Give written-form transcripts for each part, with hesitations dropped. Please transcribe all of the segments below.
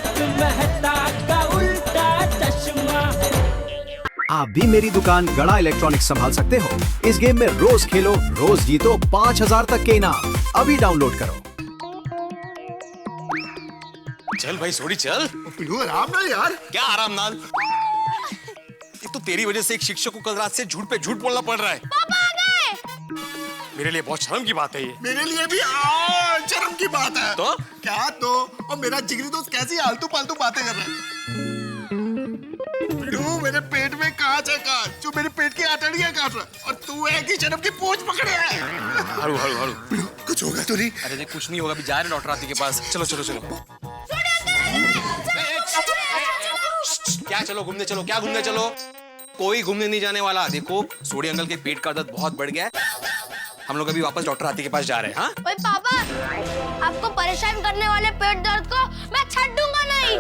तारक मेहता का उल्टा चश्मा। आप भी मेरी दुकान गड़ा इलेक्ट्रॉनिक्स संभाल सकते हो। इस गेम में रोज खेलो, रोज जीतो 5000 तक के इनाम। अभी डाउनलोड करो। चल भाई सोड़ी चल। पिलू आराम ना यार। क्या आराम नाल? एक तो तेरी वजह से एक शिक्षक को कल रात से झूठ पे झूठ बोलना पड़ रहा है। पापा आ गए। मेरे लिए बहुत शर्म की बात है ये। मेरे लिए भी शर्म की बात है। तो क्या तो? और मेरा जिगरी दोस्त कैसी आलतू पालतू बातें कर रहा है। पिलू मेरे पेट में कांच है, कांच जो मेरे पेट की आंतड़ियां काट रहा है, और तू है कि शर्म की पूंछ पकड़े है। Hello hello hello. पिलू कुछ होगा तो नहीं? अरे देख कुछ नहीं होगा, अभी जा रहे डॉक्टर आती के पास। चलो चलो चलो। क्या चलो घूमने चलो? क्या घूमने चलो? कोई घूमने नहीं जाने वाला। देखो सोडी अंकल के पेट का दर्द बहुत बढ़ गया है। हम लोग अभी वापस डॉक्टर आती के पास जा रहे हैं। हाँ ओए पापा, आपको परेशान करने वाले पेट दर्द को मैं छੱडूंगा नहीं।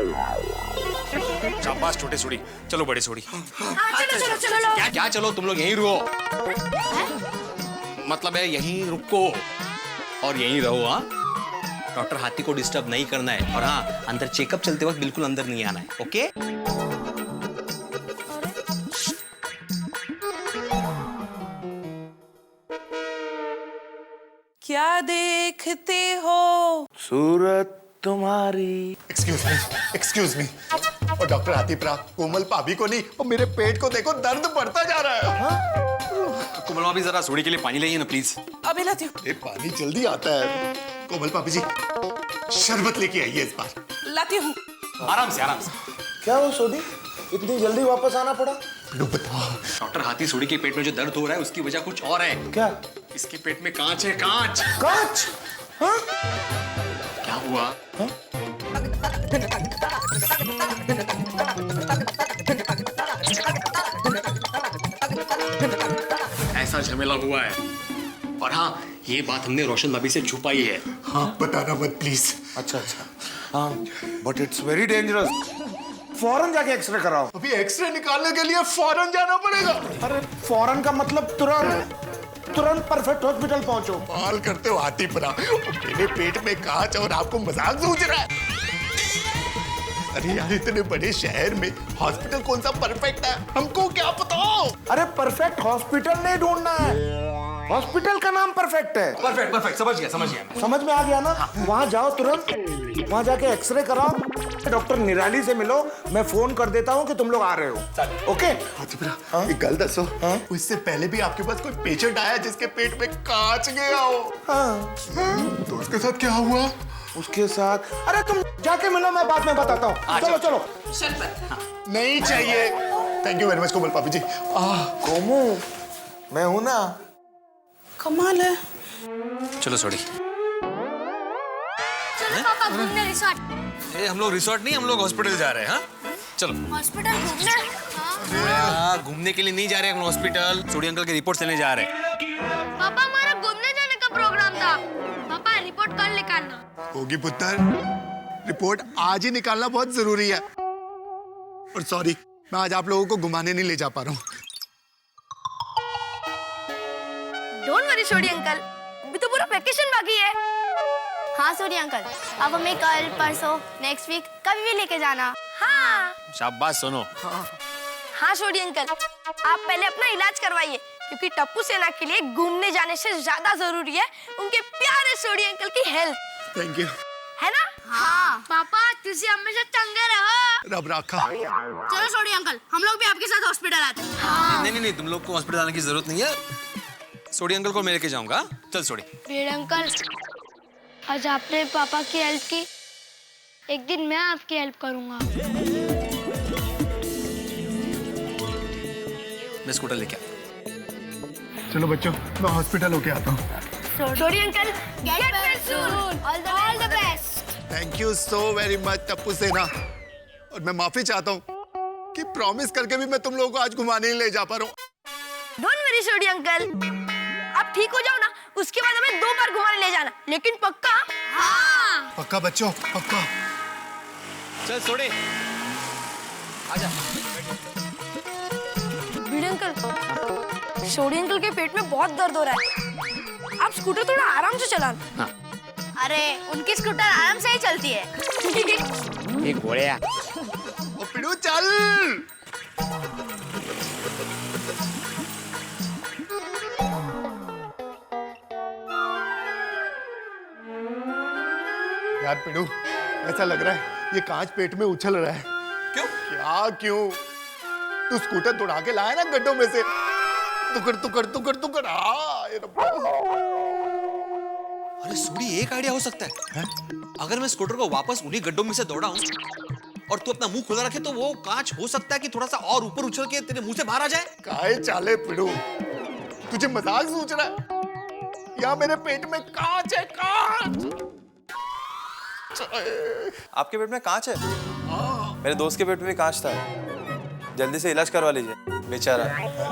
शाबाश छोटे सोडी। चलो बड़े सोडी। चलो चलो चलो। क्या क्या चलो? तुम लोग यहीं रुको। मतलब है यहीं रुको और यहीं रहो। हाँ डॉक्टर हाथी को डिस्टर्ब नहीं करना है। और हाँ अंदर चेकअप चलते वक्त बिल्कुल अंदर नहीं आना है। ओके? क्या देखते हो? सूरत तुम्हारी। Excuse me. और डॉक्टर आतिप्रा, कोमल भाभी को नहीं और मेरे पेट को देखो, दर्द बढ़ता जा रहा है। कोमल भाभी जरा सोडी के लिए पानी लाइए ना प्लीज। अभी लाती हूँ। ये पानी जल्दी आता है। कोमल भाभी जी शरबत लेके आइए इस बार। लाती हूँ। आराम से आराम से। क्या हो सोडी, इतनी जल्दी वापस आना पड़ा? पिलू बताओ। डॉक्टर हाथी सोडी के पेट में जो दर्द हो रहा है उसकी वजह कुछ और है। क्या? इसके पेट में कांच है। कांच। कांच? हाँ? क्या हुआ? ऐसा झमेला हुआ है। और हाँ ये बात हमने रोशन भाभी से छुपाई है। हाँ बताना मत प्लीज। अच्छा अच्छा। हाँ बट इट्स वेरी डेंजरस। फौरन जाके एक्सरे कराओ। अभी एक्सरे निकालने के लिए फौरन जाना पड़ेगा। अरे फौरन का मतलब तुरंत। तुरंत परफेक्ट हॉस्पिटल पहुंचो। बाल करते हो आतिप्रा। मेरे पेट में कांच और आपको मजाक सूझ रहा है। अरे यार इतने बड़े शहर में हॉस्पिटल कौन सा परफेक्ट है, हमको क्या पता? अरे परफेक्ट हॉस्पिटल नहीं ढूंढना है, हॉस्पिटल का नाम परफेक्ट है। परफेक्ट परफेक्ट समझ गया समझ गया। समझ में आ गया ना? वहाँ जाओ तुरंत, वहाँ जाके एक्सरे कराओ। डॉक्टर निराली से मिलो, मैं फोन कर देता हूँ कि तुम लोग आ रहे हो। ओके? आतिप्रा एक गल दसो। इससे पहले भी आपके पास कोई पेशेंट आया जिसके पेट में कांच गया हो? हाँ। तो उसके साथ क्या हुआ? उसके साथ अरे तुम जाके मिलो, मैं बाद में बताता हूँ। चलो चलो। नहीं चाहिए। थैंक यू वेरी मच कोमल पापी जी। कोमू मैं हूं ना। कमाल है। चलो सोडी। चलो पापा घूमने रिसोर्ट। हम लोग रिसोर्ट नहीं, हम लोग हॉस्पिटल जा रहे हैं। हाँ चलो। हॉस्पिटल घूमने? घूमने के लिए नहीं जा रहे हैं हम हॉस्पिटल। सोडी अंकल की रिपोर्ट लेने जा रहे हैं। पापा हमारा घूमने जाने का प्रोग्राम था। पापा रिपोर्ट कल निकालना होगी पुत्र। रिपोर्ट आज ही निकालना बहुत जरूरी है। और सॉरी मैं आज आप लोगों को घुमाने नहीं ले जा पा रहा हूँ। डोंट वरी सोडी अंकल, अभी तो पूरा वैकेशन बाकी है। हाँ सोडी अंकल, अब हमें कल परसों नेक्स्ट वीक कभी भी लेके जाना। हाँ शाबाश सुनो। हाँ सोडी अंकल, आप पहले अपना इलाज करवाइए, क्योंकि टप्पू सेना के लिए घूमने जाने से ज्यादा जरूरी है उनके प्यारे सोडी अंकल की हेल्थ। Thank you. है ना? हाँ पापा तुझे हमेशा चंगे रहो। रब रखा। चलो सोडी अंकल, हम लोग भी आपके साथ हॉस्पिटल आते हैं। हाँ। नहीं नहीं नहीं तुम लोग को हॉस्पिटल आने की जरूरत नहीं है। सोडी अंकल को मैं लेके जाऊंगा। चल सोडी। वीर अंकल, आज आपने पापा की हेल्प की, एक दिन मैं आपकी हेल्प करूंगा। मैं स्कूटर लेके आता। चलो बच्चों मैं हॉस्पिटल होके आता हूँ। Sodhi uncle, get well soon, all the best. Thank you so very much Tappu Sena. और मैं माफी चाहता हूँ कि प्रॉमिस करके भी मैं तुम लोगों को आज घुमाने नहीं ले जा पा रहा हूँ। डोंट वरी सोडी अंकल, आप ठीक हो जाओ ना, उसके बाद हमें 2 बार घुमाने ले जाना, लेकिन पक्का? हाँ पक्का बच्चों पक्का। चल सोडी आजा। वीर अंकल, सोडी अंकल के पेट में बहुत दर्द हो रहा है, आप स्कूटर थोड़ा आराम से चलाना। हाँ। अरे उनकी स्कूटर आराम से ही चलती है। एक घोड़िया ओ पिड़ू चल। यार पिड़ू, ऐसा लग रहा है ये कांच पेट में उछल रहा है। क्यों? क्या क्यों? तू स्कूटर दौड़ा के लाया ना गड्ढों में से, तुकड़ तुकड़ तुकड़ तुकड़। ये रब्बा। अरे सूरी, एक आइडिया हो सकता है। अगर मैं स्कूटर को वापस उन्हीं गड्ढों में से दौड़ाऊं और तू अपना मुंह खुला रखे तो वो कांच हो सकता है कि थोड़ा सा और ऊपर उछल के तेरे मुंह से बाहर आ जाए। काहे चाले पिड़ू, तुझे मजाक सोच रहा है? यहाँ मेरे पेट में कांच है, कांच। आपके पेट में कांच है? मेरे दोस्त के पेट में भी कांच था। जल्दी से इलाज करवा लीजिए, बेचारा।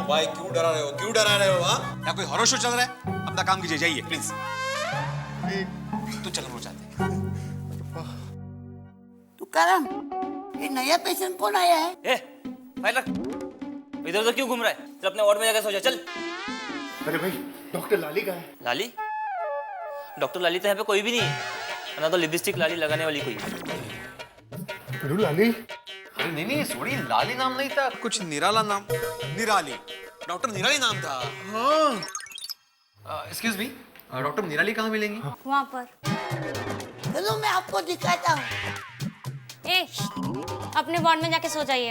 भाई क्यों डरा रहे हो, क्यों डरा रहे हो? हाँ, या कोई हॉरर शो चल रहा है? अपना काम कीजिए, जाइए प्लीज। तू चल, हम जाते। तुकाराम, ये नया पेशेंट कौन आया है? ए, फाइल रख। इधर उधर क्यों घूम रहा है? चल अपने वार्ड में जाकर सो जा, चल। अरे भाई, डॉक्टर लाली कहाँ है? लाली? डॉक्टर लाली तो यहाँ पे कोई भी नहीं है, ना तो लिपस्टिक लाली लगाने वाली कोई। पिड़ू लाली? अरे नहीं, सोड़ी, लाली नाम नहीं था, कुछ निराला नाम। निराली, डॉक्टर निराली नाम था। हाँ। एक्सक्यूज मी, डॉक्टर निराली कहाँ मिलेंगी? वहाँ पर। चलो मैं आपको दिखाता हूँ। ए, अपने वार्ड में जाके सो जाइए।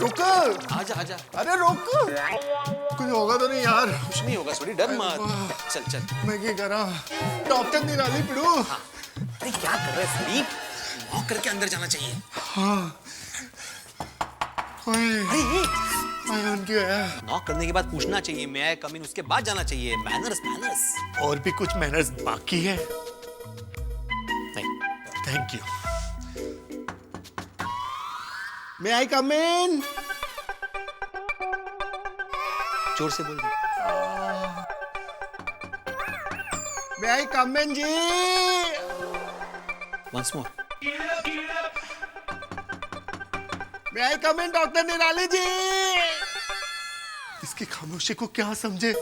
रुक। आजा आजा। अरे रुक, कुछ होगा तो नहीं यार? कुछ नहीं होगा सोड़ी, डर मत। चल चल। मैं क्या कर रहा? डॉक्टर निराली पिड़ू। हाँ। अरे क्या कर रहे सोड़ी? नॉक करके अंदर जाना चाहिए। हाँ। नॉक करने के बाद पूछना चाहिए मैं आई कम इन, उसके बाद जाना चाहिए। Manners manners. और भी कुछ मैनर्स बाकी है? नहीं। Thank you. मैं आई कम इन? जोर से बोल दे। मैं आई कम इन जी? Once more. मैं आई कम इन डॉक्टर निराली जी? इसकी खामोशी को क्या समझे?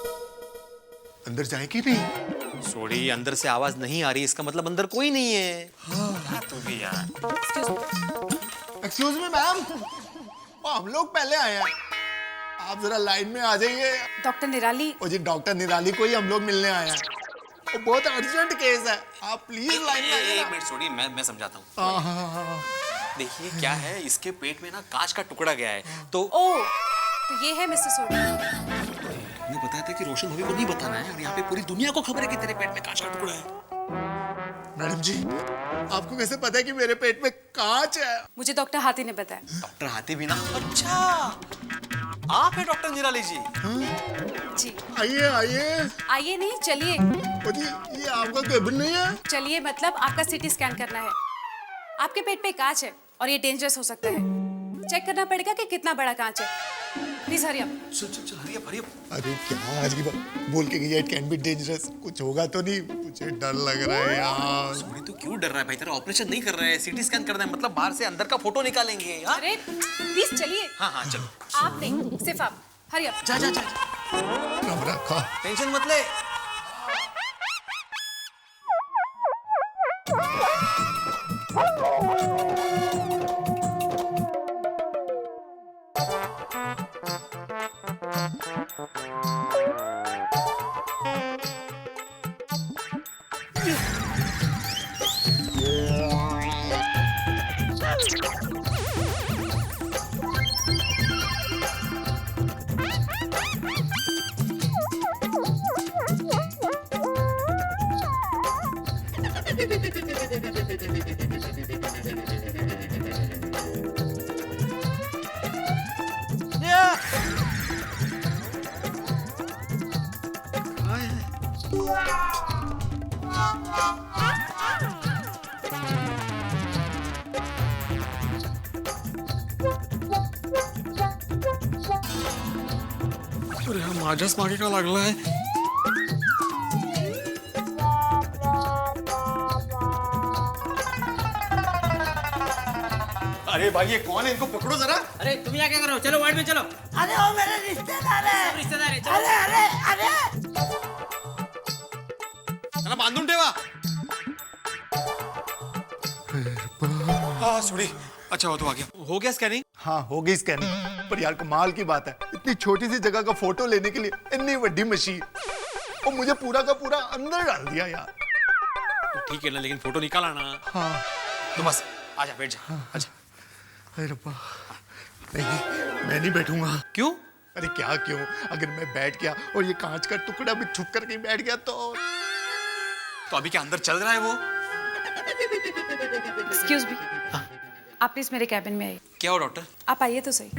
अंदर जाए कि नहीं? सोड़ी, अंदर से आवाज नहीं आ रही, इसका मतलब अंदर कोई नहीं है। हाँ, तू भी यार। एक्सक्यूज मी मैम, हम लोग पहले आए हैं, आप जरा लाइन में आ जाइए। डॉक्टर निराली? ओ जी, डॉक्टर निराली को ही हम लोग मिलने आए हैं। वो बहुत अर्जेंट केस है, आप प्लीज लाइन में आइए। एक मिनट सोड़ी, मैं समझाता हूँ। देखिए क्या है, इसके पेट में ना कांच का टुकड़ा गया है तो। ओह, तो ये है मिस्टर सोडी। तुमने बताया था कि रोशन भाभी को नहीं बताना है, और यहाँ पे पूरी दुनिया को खबर है कि तेरे पेट में कांच का टुकड़ा है। मैडम जी, आपको कैसे पता है कि मेरे पेट में कांच है? मुझे डॉक्टर हाथी ने बताया। डॉक्टर हाथी भी ना? अच्छा, आप है डॉक्टर निराली जी? जी। आइए आइए। आइए नहीं, चलिए। ओ जी, ये आपका केबिन नहीं है? चलिए, मतलब आपका सीटी स्कैन करना है। आपके पेट पे कांच है और ये डेंजरस हो सकता है। चेक करना पड़ेगा कि कितना बड़ा कांच है। Please hurry up. चल चल चल, हरी अप हरी अप। अरे क्या आज की बात बोल के गई, इट कैन बी डेंजरस। कुछ होगा तो नहीं? मुझे डर लग रहा है यार। सोनी, तू क्यों डर रहा है भाई? तेरा ऑपरेशन नहीं कर रहा है, सीटी स्कैन करना है, मतलब बाहर से अंदर का फोटो निकालेंगे। हाँ? अरे प्लीज चलिए। हाँ हाँ चलो। आप नहीं, सिर्फ आप। Hurry up. जा जा जा, रब रखा। टेंशन मत ले। अरे हा माझ्याच मागे का लागलाय? अरे भाई ये कौन है, इनको पकड़ो जरा। अरे तुम यहाँ क्या कर रहे हो? चलो वार्ड में चलो। अरे वो मेरे रिश्तेदार है। रिश्तेदार है, चलो। अरे अरे अरे त्याला बांधून ठेवा। हाँ सॉरी, अच्छा हो तो आ गया। हो गया स्कैनिंग? हाँ हो गई स्कैनिंग, पर यार कमाल की बात है, इतनी छोटी सी जगह का फोटो लेने के लिए इतनी बड़ी मशीन, और मुझे पूरा का पूरा अंदर डाल दिया यार। तो ठीक है ना, लेकिन फोटो निकाला ना। हाँ तो बस आजा, बैठ जा। आजा। अरे रब्बा, नहीं मैं नहीं बैठूंगा। क्यों? अरे क्या क्यों, अगर मैं बैठ गया और ये कांच का टुकड़ा भी छुप करके बैठ गया तो अभी क्या अंदर चल रहा है वो? एक्सक्यूज मी, आप प्लीज मेरे कैबिन में आइए। क्या हो डॉक्टर? आप आइए तो सही।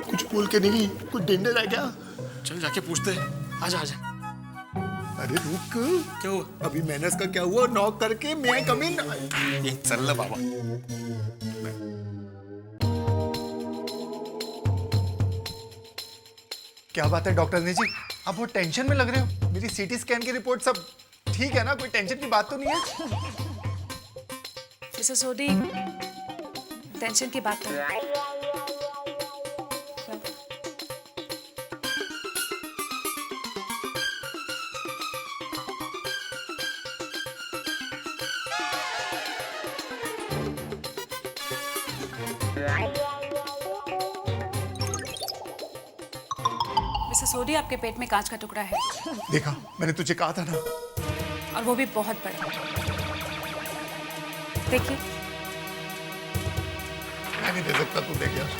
कुछ बोल के नहीं, कुछ डेंजर है क्या? चल जाके पूछते हैं। आजा आजा। अरे रुक, क्या हुआ? अभी मैंने इसका क्या हुआ, नॉक करके मैं कम इन। ये चल ना बाबा। क्या बात है डॉक्टर ने जी, आप वो टेंशन में लग रहे हो? मेरी सीटी स्कैन की रिपोर्ट सब ठीक है ना, कोई टेंशन की बात तो नहीं है? मिसेस सोडी, टेंशन की बात है। मिसेस सोडी, आपके पेट में कांच का टुकड़ा है। देखा, मैंने तुझे कहा था ना। और वो भी बहुत बड़ा। देखिए। मैं नहीं दे सकता, तू देख यार।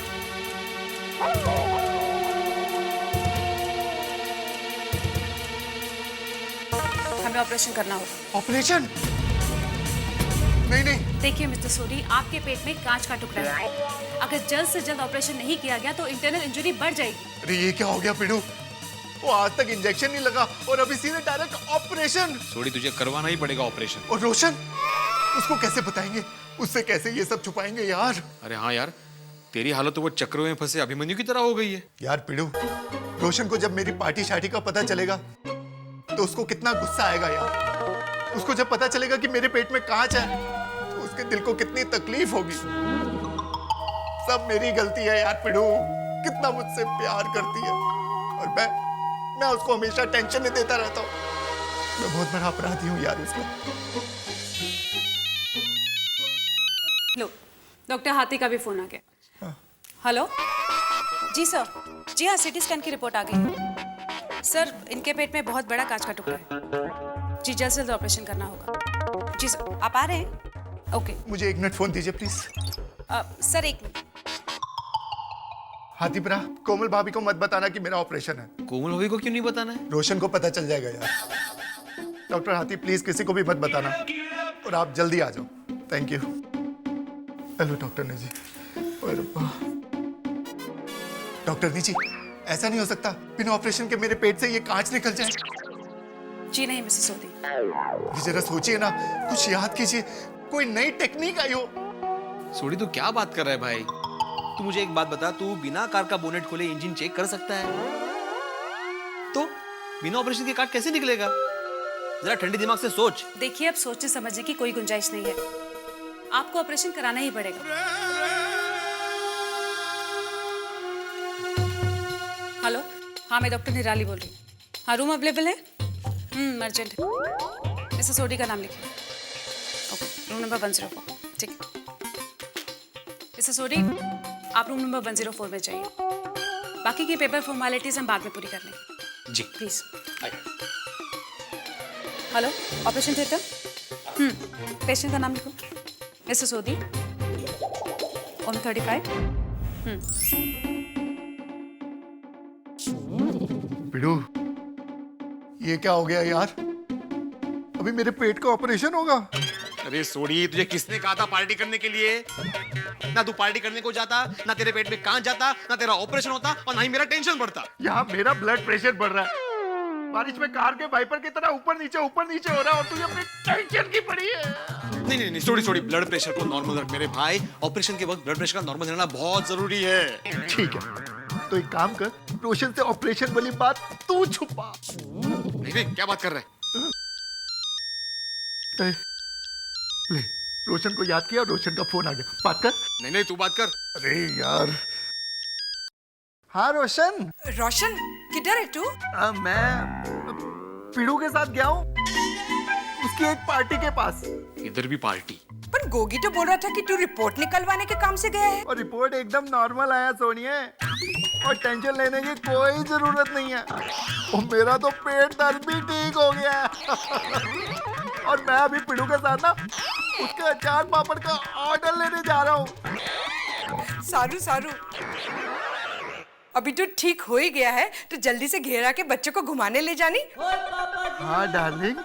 हमें ऑपरेशन करना होगा। ऑपरेशन? नहीं नहीं। देखिए मिस्टर सोडी, आपके पेट में कांच का टुकड़ा है। अगर जल्द से जल्द ऑपरेशन नहीं किया गया तो इंटरनल इंजरी बढ़ जाएगी। अरे ये क्या हो गया पिडू, वो आज तक इंजेक्शन नहीं लगा और अभी सीधे डायरेक्ट ऑपरेशन। सोडी, तुझे करवाना ही पड़ेगा ऑपरेशन। और रोशन, उसको कैसे बताएंगे, उससे कैसे ये सब छुपाएंगे यार? अरे हाँ यार, तेरी हालत तो वो चक्रों में फंसे अभिमन्यु की तरह हो गई है। यार पिडू, रोशन को जब मेरी पार्टी शार्टी का पता चलेगा तो उसको कितना गुस्सा आएगा यार। उसको जब पता चलेगा कि मेरे पेट में कांच है तो उसके दिल को कितनी तकलीफ होगी। सब मेरी गलती है यार पिडू, कितना मुझसे प्यार करती है और मैं उसको हमेशा टेंशन नहीं देता रहता हूँ। मैं बहुत बड़ा अपराधी हूँ यार उसका। लो, डॉक्टर हाथी का भी फोन आ गया। हेलो जी सर, जी हाँ, सीटी स्कैन की रिपोर्ट आ गई। सर, इनके पेट में बहुत बड़ा कांच का टुकड़ा है। जी, जल्द से जल्द ऑपरेशन करना होगा। जी सर, आप आ रहे हैं? ओके। मुझे 1 मिनट फोन दीजिए please. Sir 1 minute. Hathipura, Komal भाभी को मत बताना कि मेरा ऑपरेशन है। कोमल भाभी को क्यों नहीं बताना है? रोशन को पता चल जाएगा यार। डॉक्टर हाथी प्लीज किसी को भी मत बताना और आप जल्दी आ जाओ। Thank you. हेलो डॉक्टर ने जी। डॉक्टर ने जी, ऐसा नहीं हो सकता बिना ऑपरेशन के मेरे पेट से ये कांच निकल जाए। जी नहीं मिसेस सोडी। जरा सोचिए ना, कुछ याद कीजिए, कोई नई टेक्निक आई हो। सोडी, तू क्या बात कर रहा है भाई? तू मुझे एक बात बता, तू बिना कार का बोनेट खोले इंजन चेक कर सकता है? तो बिना ऑपरेशन के काट कैसे निकलेगा? जरा ठंडे दिमाग से सोच। देखिए, अब सोचने समझने की कोई गुंजाइश नहीं है। आपको ऑपरेशन कराना ही पड़ेगा। हेलो, हाँ मैं डॉक्टर निराली बोल रही हूँ। हाँ, रूम अवेलेबल है? अर्जेंट है। मिसेस सोडी का नाम लिखिए। Okay, room number 104। ठीक है मिसेस सोडी, आप रूम नंबर 104 में जाइए। बाकी की पेपर फॉर्मेलिटीज हम बाद में पूरी कर लेंगे। जी please. Hello, operation theatre. Patient का नाम लिखो। मिसेस सोडी, ओम 35। पिडू, ये क्या हो गया यार? अभी मेरे पेट का ऑपरेशन होगा? अरे सोडी, तुझे किसने कहा था पार्टी करने के लिए? ना तू पार्टी करने को जाता, ना तेरे पेट में कांच जाता, ना तेरा ऑपरेशन होता और ना ही मेरा टेंशन बढ़ता। यहाँ मेरा ब्लड प्रेशर बढ़ रहा है, बारिश में कार के वाइपर की तरह ऊपर नीचे हो रहा है और तुझे अपनी टेंशन की पड़ी है। नहीं, सोडी, ब्लड प्रेशर को नॉर्मल रख मेरे भाई। ऑपरेशन के वक्त ब्लड प्रेशर का नॉर्मल रहना बहुत जरूरी है। ठीक है, तो एक काम कर, रोशन से ऑपरेशन वाली बात तू छुपा। नहीं, क्या बात कर रहे हैं? ले, रोशन को याद किया, रोशन का फोन आ गया, बात कर। नहीं, तू बात कर। अरे यार। हाँ रोशन। रोशन, किधर है तू? मैं पीड़ू के साथ गया हूँ, उसकी उसकी एक पार्टी के पास। इधर भी पार्टी। पर गोगी तो बोल रहा था कि तू रिपोर्ट निकलवाने के काम से गया है। और रिपोर्ट एकदम नॉर्मल आया सोनिए, और टेंशन लेने की कोई जरूरत नहीं है। और मेरा तो पेट दर्द भी ठीक हो गया है। और मैं अभी पिड़ू के साथ ना उसके अचार पापड़ का ऑर्डर लेने जा रहा हूँ। सारू सारू, अभी तो ठीक हो ही गया है तो जल्दी से घेरा के बच्चों को घुमाने ले जानी। हाँ डार्लिंग,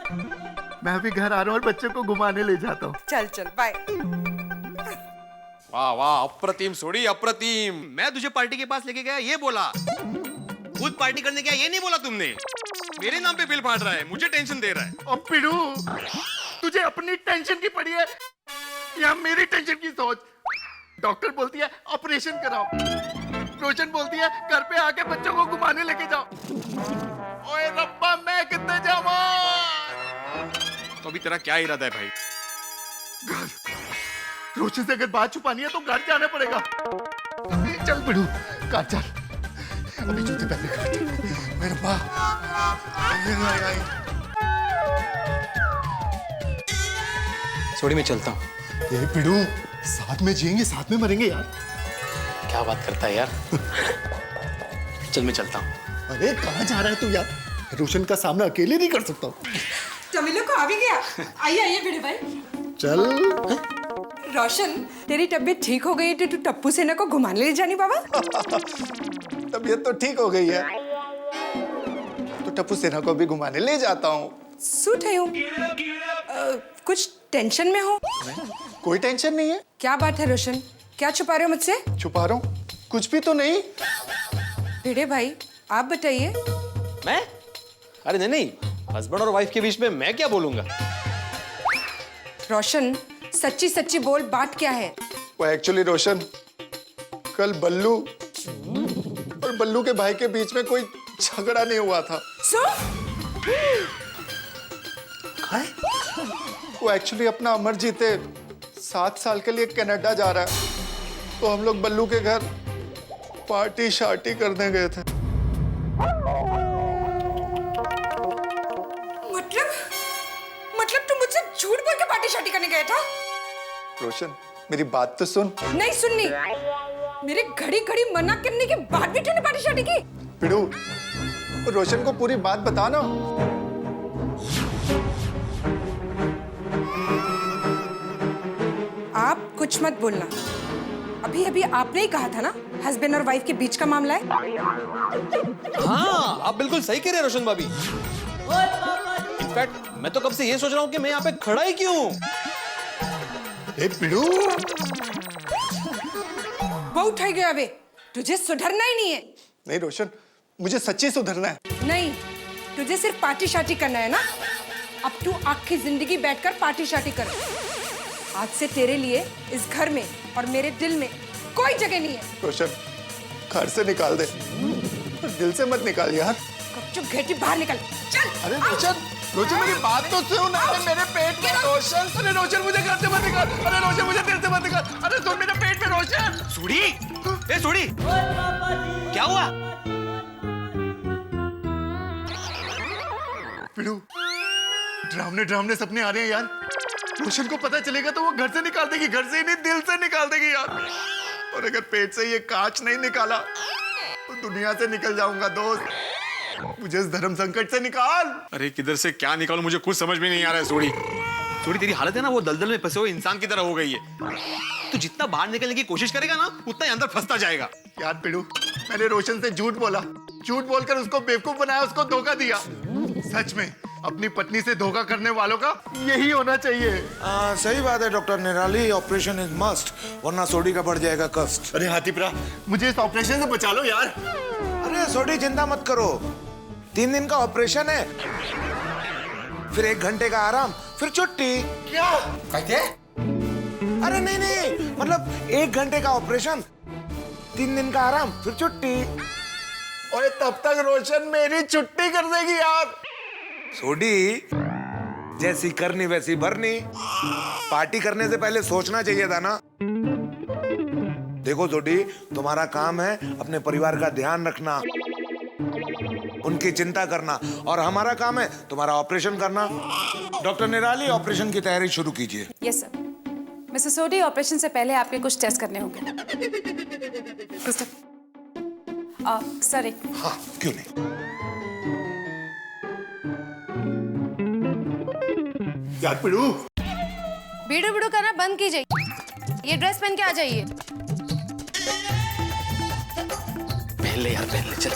मैं अभी घर आ रहा हूँ और बच्चों को घुमाने ले जाता हूँ। चल चल बाय। वाह वाह, अप्रतिम सोडी, अप्रतिम। मैं तुझे पार्टी के पास लेके गया ये बोला, खुद पार्टी करने गया ये नहीं बोला तुमने। मेरे नाम पे बिल फाड़ रहा है, मुझे टेंशन दे रहा है। और पिड़ू, तुझे अपनी टेंशन की पड़ी है या मेरी टेंशन की सोच? डॉक्टर बोलती है ऑपरेशन कराओ, रोशन बोलती है घर पे आके बच्चों को घुमाने लेके जाओ। ओए रब्बा, मैं कितने जाऊं? तो अभी तेरा क्या इरादा है भाई? घर, रोशन से अगर बात छुपानी है तो घर जाना पड़ेगा। चल पिड़ू, घर चल। अभी जूते पहनने का मेरे रब्बा। सोडी मैं चलता हूँ। ये पिड़ू, साथ में जिएंगे साथ में मरेंगे यार। क्या बात करता है यार। चल मैं चलता हूँ। अरे कहाँ जा रहा है तू यार? रोशन का सामना अकेले नहीं कर सकता। तमिलो को आ भी गया। आइए आइए भिड़े भाई। चल। रोशन, तेरी तबीयत ठीक हो गई तो तू टप्पू सेना को घुमाने ले जानी बाबा। तबीयत तो ठीक हो गई है तो टप्पू सेना को भी घुमाने ले जाता हूँ। सूट है हूँ। कुछ टेंशन में हो? कोई टेंशन नहीं है। क्या बात है रोशन, क्या छुपा रहे हो मुझसे? छुपा रहा हूँ? कुछ भी तो नहीं। भिड़े भाई आप बताइए। मैं? अरे नहीं नहीं, हस्बैंड और वाइफ के बीच में मैं क्या बोलूंगा? रोशन सच्ची सच्ची बोल, बात क्या है? वो एक्चुअली रोशन, कल बल्लू और बल्लू के भाई के बीच में कोई झगड़ा नहीं हुआ था। वो एक्चुअली अपना अमर जीते 7 साल के लिए कनाडा जा रहा है, तो हम लोग बल्लू के घर पार्टी शार्टी करने गए थे। मतलब तुम मुझसे झूठ बोल के पार्टी शार्टी करने गया था? रोशन मेरी बात तो सुन। नहीं सुननी। मेरे घड़ी घड़ी मना करने के बाद भी तूने पार्टी शार्टी की? पिड़ू, रोशन को पूरी बात बता ना। आप कुछ मत बोलना। अभी अभी आपने ही कहा था ना हस्बैंड और वाइफ के बीच का मामला है। हाँ, आप बिल्कुल सही कह रहे हैं रोशन भाभी। इनफैक्ट मैं तो कब से ये सोच रहा हूँ कि मैं यहाँ पे खड़ा ही क्यों हूँ। पिड़ू, बहुत हो गया बे, तुझे सुधरना ही नहीं है। नहीं रोशन, मुझे सच्ची सुधरना है। नहीं, तुझे सिर्फ पार्टी शार्टी करना है ना? अब तू आखिरी जिंदगी बैठकर पार्टी शार्टी कर। आज से तेरे लिए इस घर में और मेरे दिल में कोई जगह नहीं है। रोशन, घर से निकाल दे, दिल से मत निकाल यार। चुप घेटी बाहर निकल। चल। अरे रोशन, रोशन मेरी बात तो सुन। अरे मेरे पेट में रोशन। अरे रोशन मुझे घर से मत निकाल। अरे रोशन मुझे दिल से मत निकाल। अरे सुन मेरे पेट में रोशन। सोडी, ए सोडी, क्या हुआ? पिड़ू, ड्रामने ड्रामने सपने आ रहे हैं यार। रोशन को पता चलेगा तो वो घर से निकाल देगी, घर से ही नहीं दिल से निकाल देगी यार। और अगर पेट से ये कांच नहीं निकाला तो दुनिया से निकल जाऊंगा दोस्त। मुझे इस धर्म संकट से निकाल। अरे किधर से क्या निकालूं, मुझे कुछ समझ में नहीं आ रहा है। सोडी, सोडी तेरी हालत है ना वो दलदल में फंसे हुए इंसान की तरह हो गई है। तू जितना बाहर निकलने की कोशिश करेगा ना उतना ही अंदर फंसता जाएगा। यार पिड़ू, मैंने रोशन से झूठ बोला, झूठ बोलकर उसको बेवकूफ बनाया, उसको धोखा दिया। सच में अपनी पत्नी से धोखा करने वालों का यही होना चाहिए। सही बात है डॉक्टर निराली, ऑपरेशन इज मस्ट, वरना सोडी का बढ़ जाएगा कष्ट। अरे हाथीप्रा, मुझे इस ऑपरेशन से बचा लो यार। अरे सोडी चिंता मत करो, 3 दिन का ऑपरेशन है, फिर 1 घंटे का आराम, फिर छुट्टी। क्या कहते? अरे नहीं नहीं, मतलब 1 घंटे का ऑपरेशन, 3 दिन का आराम, फिर छुट्टी। और तब तक रोशन मेरी छुट्टी कर देगी यार। सोडी, जैसी करनी वैसी भरनी। पार्टी करने से पहले सोचना चाहिए था ना। देखो सोडी, तुम्हारा काम है अपने परिवार का ध्यान रखना, उनकी चिंता करना और हमारा काम है तुम्हारा ऑपरेशन करना। डॉक्टर निराली, ऑपरेशन की तैयारी शुरू कीजिए। Yes sir. मिस्टर सोडी, ऑपरेशन से पहले आपके कुछ टेस्ट करने होंगे। सर एक। हाँ, क्यों नहीं। यार पिड़ू, बीड़ू बीड़ू करना बंद कीजिए। ये ड्रेस पहन के आ जाइए। पहन ले यार, पहन ले, चल।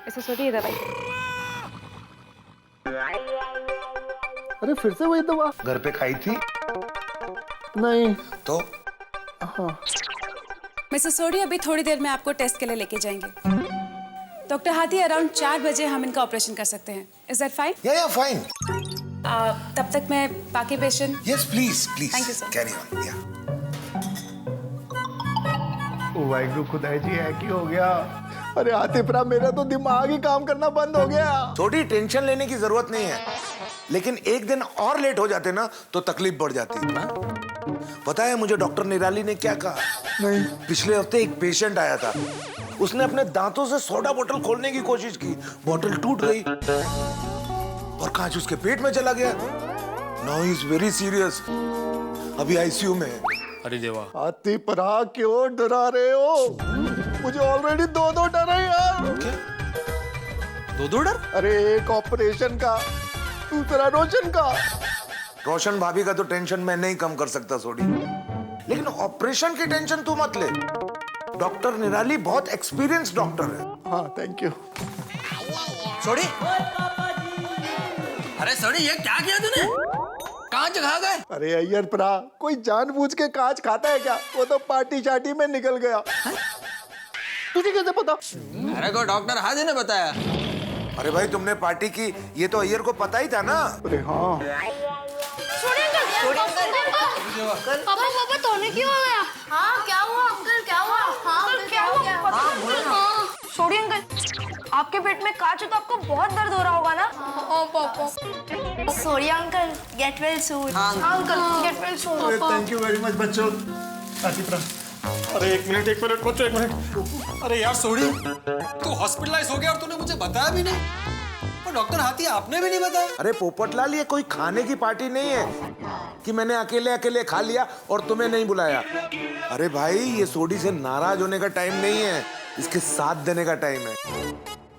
मिस्टर सोडी, ये दवाई। अरे फिर से वही दवा? घर पे खाई थी? नहीं तो मिस्टर सोडी, अभी थोड़ी देर में आपको टेस्ट के लिए लेके जाएंगे। डॉक्टर हाथी, अराउंड 4 बजे हम इनका ऑपरेशन कर सकते हैं। Is that fine? या फाइन। तब तक मैं बाकी patient. Yes please please. Thank you, sir. Carry on. या वाहिगुरु खुदाई जी, है की हो गया? अरे आतिफरा, मेरा तो दिमाग ही काम करना बंद हो गया। थोड़ी टेंशन लेने की जरूरत नहीं है, लेकिन एक दिन और लेट हो जाते ना तो तकलीफ बढ़ जाती है ना। पता है मुझे डॉक्टर निराली ने क्या कहा? नहीं। पिछले हफ्ते एक पेशेंट आया था, उसने अपने दांतों से सोडा बोतल खोलने की कोशिश की, बोतल टूट गई और कांच उसके पेट में चला गया। Now he is very serious, अभी आईसीयू में है। अरे देवा। आतिफरा, क्यों डरा रहे हो? मुझे ऑलरेडी दो डर है यार। क्या? दो डर? अरे एक ऑपरेशन का, दूसरा रोशन का। रोशन भाभी का तो टेंशन मैं नहीं कम कर सकता सोडी, लेकिन ऑपरेशन की टेंशन तू मत ले। डॉक्टर निराली बहुत एक्सपीरियंस डॉक्टर है। हाँ, थैंक यू। सोडी, अरे सोडी, ये क्या किया तूने? कांच खा गए? अरे अय्यर प्रा, कोई जानबूझ के कांच खाता है क्या? वो तो पार्टी शार्टी में निकल गया। तुझे कैसे पता? अरे को डॉक्टर हाथी ने बताया। अरे भाई, तुमने पार्टी की, ये तो अय्यर को पता ही था ना। अरे हाँ। पापा पापा तोने क्यों हो गया? हाँ क्या हुआ अंकल, क्या हुआ? हाँ अंकल क्या हुआ? हाँ सोडी अंकल, आपके पेट में कांच है तो आपको बहुत दर्द हो रहा होगा ना? हाँ पापा। Sorry uncle, get well soon. हाँ uncle, get well soon. Thank you very much बच्चों। आतिफरा, अरे एक मिनट बच्चों, एक मिनट। अरे यार सोडी, तू हॉस्पिटलाइज हो गया और तूने मुझे बताया भी नहीं, और डॉक्टर हाथी आपने भी नहीं बताया। अरे पोपटलाल, ये कोई खाने की पार्टी नहीं है कि मैंने अकेले अकेले खा लिया और तुम्हें नहीं बुलाया। अरे भाई, ये सोडी से नाराज होने का टाइम नहीं है, इसके साथ देने का टाइम है।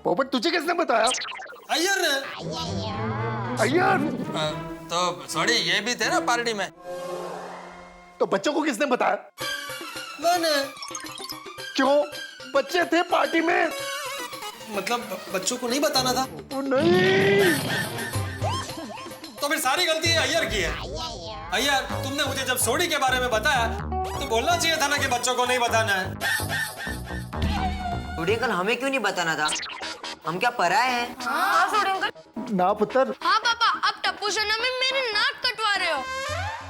पोपट, तुझे किसने बताया? अय्यर ने। अय्यर? तो सोडी ये भी थे ना पार्टी में? तो बच्चों को किसने बताया? मैंने। क्यों? बच्चे थे पार्टी में। मतलब बच्चों को नहीं बताना था? ओ नहीं। तो फिर सारी गलती अय्यर की है। अय्यर, तुमने मुझे जब सोडी के बारे में बताया तो बोलना चाहिए था ना कि बच्चों को नहीं बताना है। सोडी अंकल, हमें क्यों नहीं बताना था? हम क्या पराए हैं? हाँ सोडी अंकल। ना पुत्र। हाँ पापा, अब टप्पू शर्मा में मेरे नाक कटवा रहे हो।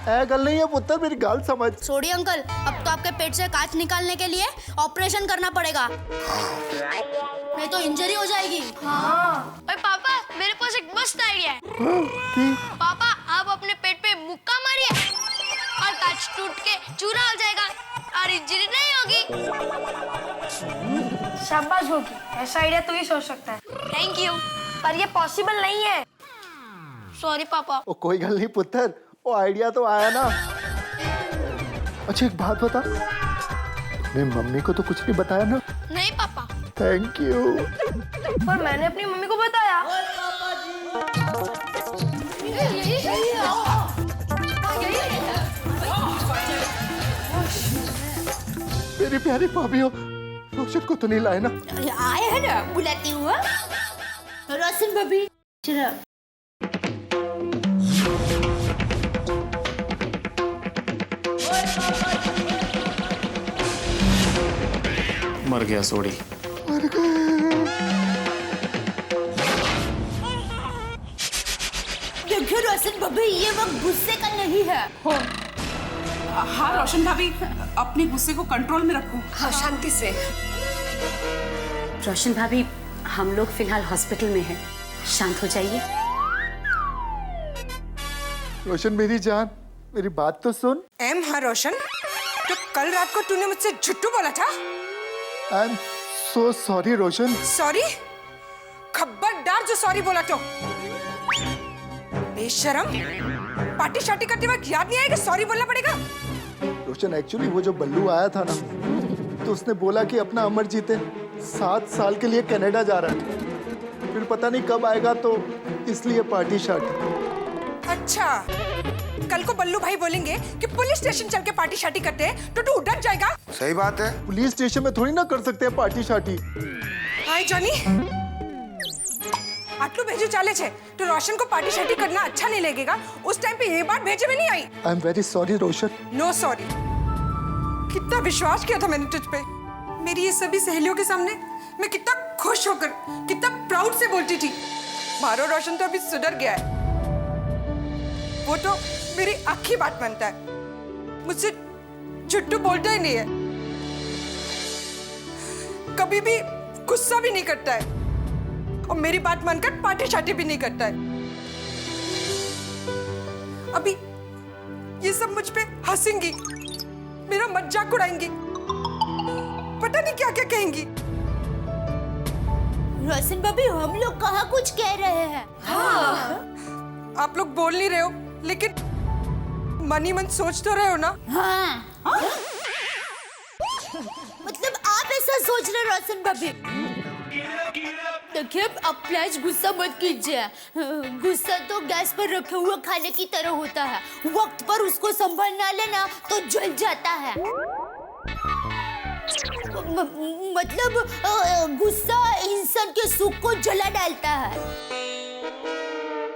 ऐ गल नहीं है पुत्र, मेरी गाल समझ। सोडी अंकल, अब तो आपके पेट से कांच निकालने के लिए ऑपरेशन करना पड़ेगा, नहीं तो इंजरी हो जाएगी। हाँ। और पापा, मेरे पास एक मस्त आइडिया है। पापा, आप अपने पेट पे मुक्का मारिए और कांच टूट के चूरा हो जाएगा और इंजरी नहीं होगी। शाबाश होगी, ऐसा आइडिया तू ही सोच सकता है। Thank you. पर ये पॉसिबल नहीं है। सॉरी पापा। ओ कोई गल नहीं पुत्र, वो आइडिया तो आया ना। अच्छा एक बात बता, तूने मम्मी को तो कुछ नहीं बताया ना? नहीं पापा। Thank you. पर मैंने अपनी मम्मी को बताया। मेरी प्यारी भाभी हो, रोशन को तो नहीं लाए ना? आए हैं ना, बुलाती हुआ। रोशन भाभी, चलो। मर गया सोडी। मर गए। देखिए रोशन भाभी, ये वक्त गुस्से का नहीं है। हाँ रोशन भाभी, अपने गुस्से को कंट्रोल में रखो। हाँ शांति से। रोशन भाभी, हम लोग फिलहाल हॉस्पिटल में हैं, शांत हो जाइए। रोशन मेरी जान, मेरी बात तो सुन। हाँ रोशन, तो कल रात को तूने मुझसे झुट्टू बोला था। I am so sorry Roshan. Sorry? खबरदार जो सॉरी बोला तो। बेशरम, पार्टी शार्टी करते वक्त याद नहीं आया कि सॉरी बोलना पड़ेगा? रोशन एक्चुअली वो जो बल्लू आया था ना, तो उसने बोला कि अपना अमर जीते 7 साल के लिए कनाडा जा रहा है, फिर पता नहीं कब आएगा, तो इसलिए पार्टी शार्टी। अच्छा, कल को बल्लू भाई बोलेंगे कि पुलिस स्टेशन चल के पार्टी शार्टी करते हैं, तो तू डर जाएगा? सही बात है, पुलिस स्टेशन में थोड़ी ना कर सकते हैं पार्टी शार्टी। हाय जॉनी, आटलू भेजू चाले छे तो रोशन को पार्टी शार्टी करना अच्छा नहीं लगेगा। उस टाइम पे ये बात भेजे में नहीं आई। I am very sorry Roshan. No sorry. कितना विश्वास किया था मैंने तुझ पे। मेरी ये सभी सहेलियों के सामने मैं कितना खुश होकर, कितना प्राउड से बोलती थी। मारो रोशन तो अभी सुधर गया है। वो तो मेरी आखी बात मानता है, मुझसे झुट्टू बोलता ही नहीं है, कभी भी गुस्सा भी नहीं करता है, और मेरी बात मानकर पार्टी शार्टी भी नहीं करता है। अभी ये सब मुझ पे हंसेंगी, मेरा मजाक उड़ाएंगी, पता नहीं क्या क्या कहेंगी। रोशन भाभी, हम लोग कहाँ कुछ कह रहे हैं? हाँ। आप लोग बोल नहीं रहे हो, लेकिन मन ही मन सोच तो रहे हो ना? हाँ। मतलब आप ऐसा सोच रहे रोशन भाभी? देखिए, आप प्लीज गुस्सा मत कीजिए। गुस्सा तो गैस पर रखे हुए खाने की तरह होता है, वक्त पर उसको संभाल ना लेना तो जल जाता है। मतलब गुस्सा इंसान के सुख को जला डालता है।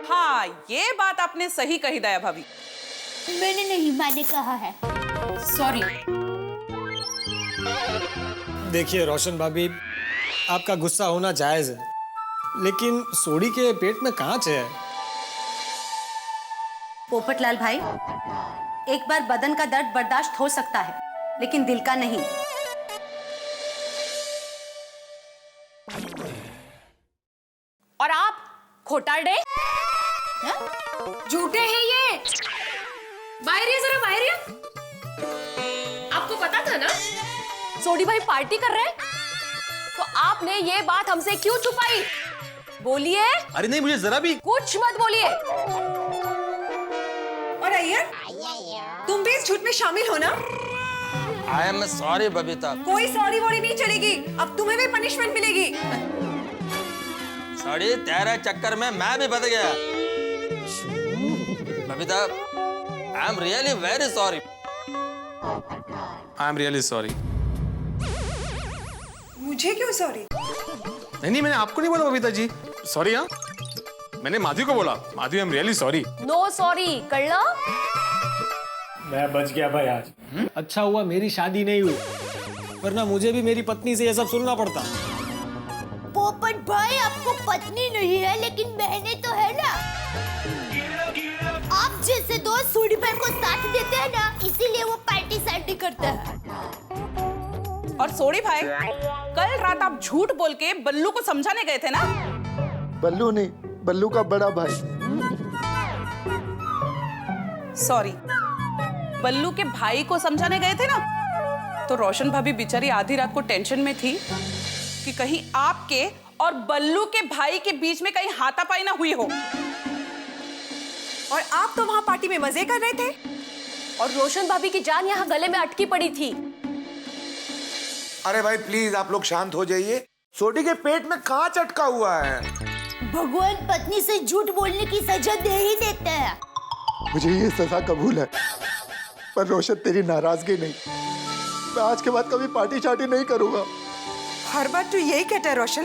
हाँ, ये बात आपने सही कही दया भाभी। मैंने नहीं, मैंने कहा है। सॉरी। देखिए रोशन भाभी, आपका गुस्सा होना जायज है, लेकिन सोडी के पेट में कांच है। पोपटलाल भाई, एक बार बदन का दर्द बर्दाश्त हो सकता है, लेकिन दिल का नहीं। और आप खोटारडे, झूठे हैं ये। बाहर ये, जरा बाहर ये। आपको पता था ना सोडी भाई पार्टी कर रहे हैं, तो आपने ये बात हमसे क्यों छुपाई? बोलिए। अरे नहीं, मुझे जरा भी कुछ मत बोलिए। और अय्यर, तुम भी इस झूठ में शामिल हो ना? आई एम सॉरी बबीता। कोई सॉरी वॉरी नहीं चलेगी, अब तुम्हें भी पनिशमेंट मिलेगी। सॉरी, तेरे चक्कर में मैं भी बच गया। Babita, I am really very sorry. I am really sorry. मुझे क्यों सॉरी? नहीं, मैंने आपको नहीं बोला बबीता जी, सॉरी। हाँ, मैंने माधवी को बोला। Madhavi, I am really sorry. No sorry, कर लो। मैं बच गया भाई आज। अच्छा हुआ मेरी शादी नहीं हुई, वरना मुझे भी मेरी पत्नी से ये सब सुनना पड़ता। पोपट भाई, आपको पत्नी नहीं है लेकिन बहनें तो है ना। आप जैसे दोस्त सोडी भाई को साथ देते हैं ना, इसीलिए वो पार्टी सार्टी करता है। और सोडी भाई, कल रात आप झूठ बोल के बल्लू को समझाने गए थे ना? बल्लू नहीं, बल्लू का बड़ा भाई। सॉरी, बल्लू के भाई को समझाने गए थे ना? तो रोशन भाभी बेचारी आधी रात को टेंशन में थी कि कहीं आपके और बल्लू के भाई के बीच में कहीं हाथापाई ना हुई हो। और आप तो वहां पार्टी में मजे कर रहे थे, और रोशन भाभी की जान यहाँ गले में अटकी पड़ी थी। अरे भाई प्लीज आप लोग शांत हो जाइए। सोडी के पेट में कांच अटका हुआ है। भगवान पत्नी से झूठ बोलने की सजा दे ही देता है। मुझे ये सजा कबूल है, पर रोशन तेरी नाराजगी नहीं। मैं आज के बाद कभी पार्टी शार्टी नहीं करूंगा। हर बार तू यही कहता है रोशन?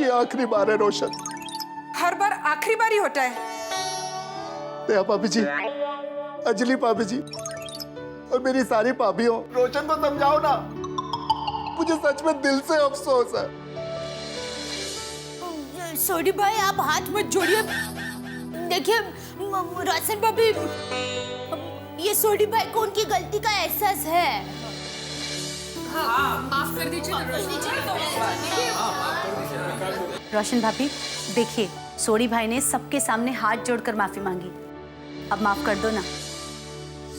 ये आखिरी बार है रोशन। हर बार आखिरी बार ही होता है। दया भाभी जी, अंजलि भाभी जी और मेरी सारी भाभियों, रोशन को समझाओ ना। मुझे सच में दिल से अफसोस है। सोडी भाई, आप हाथ मत जोड़िए। देखिए रोशन भाभी, ये सोडी भाई को उनकी गलती का एहसास है। हाँ, माफ कर दीजिए। रोशन भाभी देखिए, सोडी भाई ने सबके सामने हाथ जोड़कर माफी मांगी, अब माफ कर दो ना।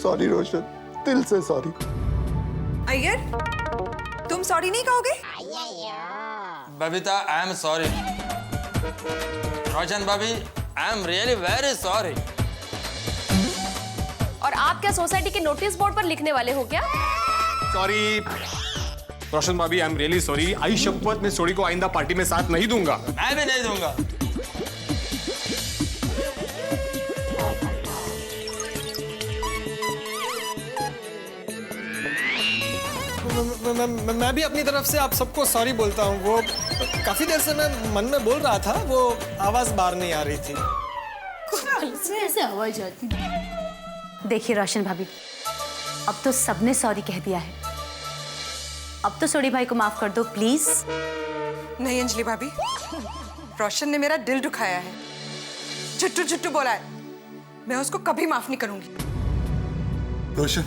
सॉरी रोशन, दिल से सॉरी। अय्यर, तुम सॉरी नहीं कहोगे? Babita, I am sorry. Roshan भाभी, I am really very sorry. और आप क्या सोसाइटी के नोटिस बोर्ड पर लिखने वाले हो क्या? सॉरी रोशन भाभी, आई एम रियली सॉरी। आई शपथ मैं सोडी को आइंदा पार्टी में साथ नहीं दूंगा। मैं भी नहीं दूंगा। मैं भी अपनी तरफ से आप सबको सॉरी बोलता हूँ। वो काफी देर से मैं मन में बोल रहा था, वो आवाज बाहर नहीं आ रही थी। ऐसे आवाज आती। देखिए रोशन भाभी, अब तो सबने सॉरी कह दिया है, अब तो सोडी भाई को माफ कर दो प्लीज। नहीं अंजलि भाभी, रोशन ने मेरा दिल दुखाया है, झुट्टू झुट्टू बोला है, मैं उसको कभी माफ नहीं करूंगी। रोशन,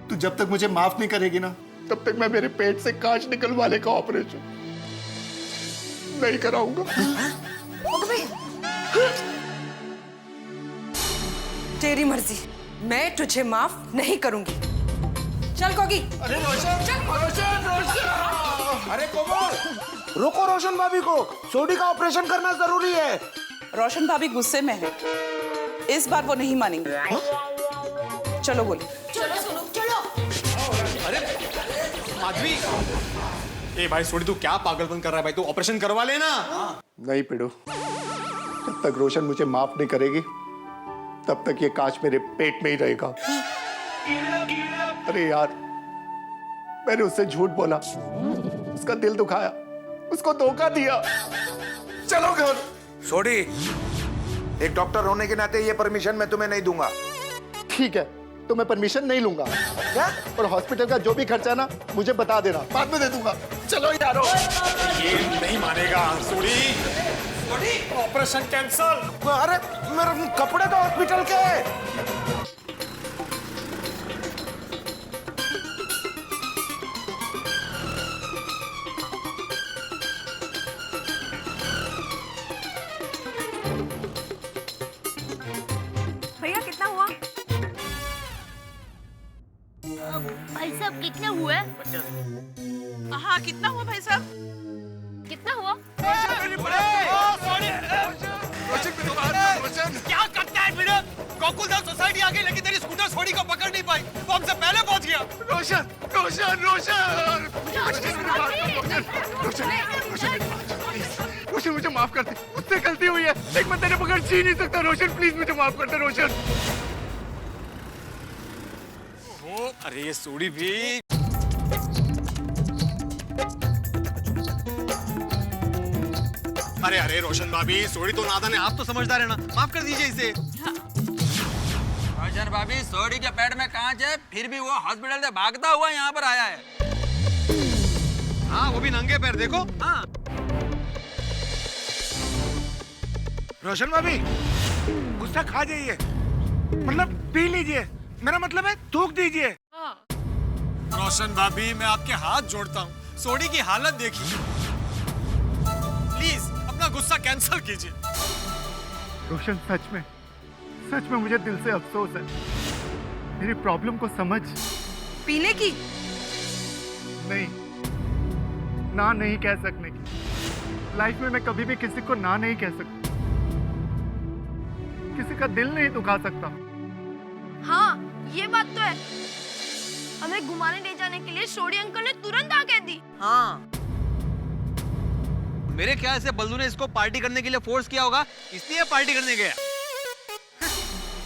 तू जब तक मुझे माफ नहीं करेगी ना, तब तक मैं मेरे पेट से कांच निकलवाने का ऑपरेशन नहीं कराऊंगा। तेरी मर्जी, मैं तुझे माफ नहीं करूंगी। चल कोगी। अरे रोशन, रोशन, रोशन! अरे कोमल, रुको रोशन भाभी को, सोडी का ऑपरेशन करना जरूरी है। रोशन भाभी गुस्से में है, इस बार वो नहीं मानेंगे। चलो बोली। चलो सुनो, चलो। अरे माधवी, ए भाई सोडी तू क्या पागलपन कर रहा है भाई, तू ऑपरेशन करवा लेना। नहीं पिड़ू, जब तक रोशन मुझे माफ नहीं करेगी तब तक ये कांच मेरे पेट में ही रहेगा। अरे यार, मैंने उससे झूठ बोला, उसका दिल दुखाया, उसको धोखा दिया। चलो घर। सोडी, एक डॉक्टर होने के नाते ये परमिशन मैं तुम्हें नहीं दूंगा। ठीक है, तो मैं परमिशन नहीं लूंगा। क्या? और हॉस्पिटल का जो भी खर्चा है ना, मुझे बता देना, बाद में दे दूंगा। चलो यारो। ये नहीं मानेगा सोडी। Operation cancel. अरे मेरे कपड़े तो हॉस्पिटल के। भैया कितना हुआ? भाई साहब कितना हुआ? हाँ कितना हुआ भाई साहब? कितना हुआ? क्या करता है फिर? गोकुलधाम सोसाइटी आ गई, लेकिन तेरी स्कूटर सोडी को पकड़ नहीं पाई, वो हमसे पहले पहुंच गया। रोशन, रोशन, रोशन, रोशन, मुझे माफ कर दे, मुझसे गलती हुई है, लेकिन मैं तेरे बगैर जी नहीं सकता। रोशन प्लीज मुझे माफ कर दे रोशन। अरे ये सोडी भी। अरे अरे रोशन भाभी, सोडी तो नादान है, आप तो समझदार है ना, माफ कर दीजिए इसे। रोशन भाभी, सोडी के पेट में कांच है, फिर भी वो हॉस्पिटल से भागता हुआ यहाँ पर आया है। हाँ, वो भी नंगे पैर, देखो। हाँ। रोशन भाभी, गुस्सा खा जाइए, मतलब पी लीजिए, मेरा मतलब है थूक दीजिए। रोशन भाभी, मैं आपके हाथ जोड़ता हूँ, सोडी की हालत देखिए, प्लीज अपना गुस्सा कैंसिल कीजिए। रोशन, सच में मुझे दिल से अफसोस है, मेरी प्रॉब्लम को समझ। पीने की नहीं, ना नहीं कह सकने की। लाइफ में मैं कभी भी किसी को ना नहीं कह सकता, किसी का दिल नहीं दुखा सकता। हाँ, ये बात तो है। हमें घुमाने ले जाने के लिए सोडी अंकल ने तुरंत आ कह दी। हाँ, मेरे ख्याल से बल्लू ने इसको पार्टी करने के लिए फोर्स किया होगा, इसलिए पार्टी करने गया।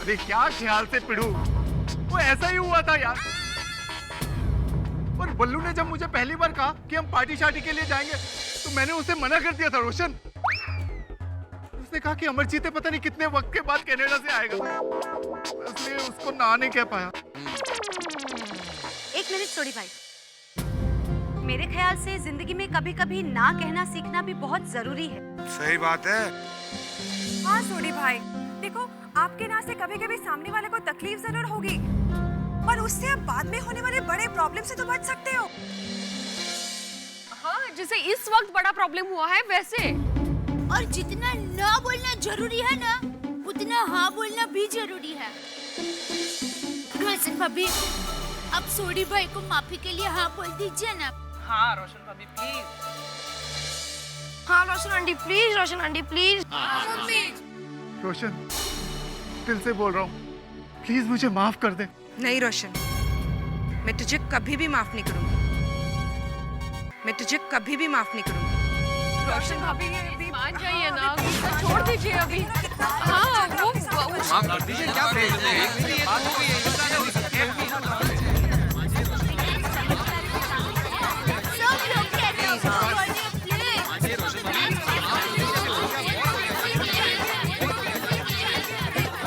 अरे क्या ख्याल से पिड़ू, वो ऐसा ही हुआ था यार। और बल्लू ने जब मुझे पहली बार कहा कि हम पार्टी शार्टी के लिए जाएंगे, तो मैंने उसे मना कर दिया था रोशन। उसने कहा कि अमरजीत पता नहीं कितने वक्त के बाद कनाडा से आएगा, इसलिए उसको ना नहीं कह पाया। एक मिनट सोडी भाई, मेरे ख्याल से जिंदगी में कभी कभी ना कहना सीखना भी बहुत जरूरी है। सही बात है। हाँ सोडी भाई, देखो आपके ना से कभी कभी सामने वाले को तकलीफ जरूर होगी, पर उससे आप बाद में होने वाले बड़े प्रॉब्लम से तो बच सकते हो। हाँ, जैसे इस वक्त बड़ा प्रॉब्लम हुआ है वैसे। और जितना ना बोलना जरूरी है ना, उतना हाँ बोलना भी जरूरी है। रोशन भाभी, अब सोडी भाई को माफी के लिए हाँ बोल दीजिए ना। हाँ रोशन भाभी प्लीज। हाँ Roshan aunty please, Roshan aunty please. Roshan, दिल से बोल रहा हूँ, प्लीज मुझे माफ कर दे। नहीं रोशन, मैं तुझे कभी भी माफ नहीं करूंगी। मैं तुझे कभी भी माफ नहीं करूंगी। रोशन भाभी मान जाइए ना, छोड़ दीजिए अभी। हाँ वो माफ कर दीजिए, क्या बात हो गई है?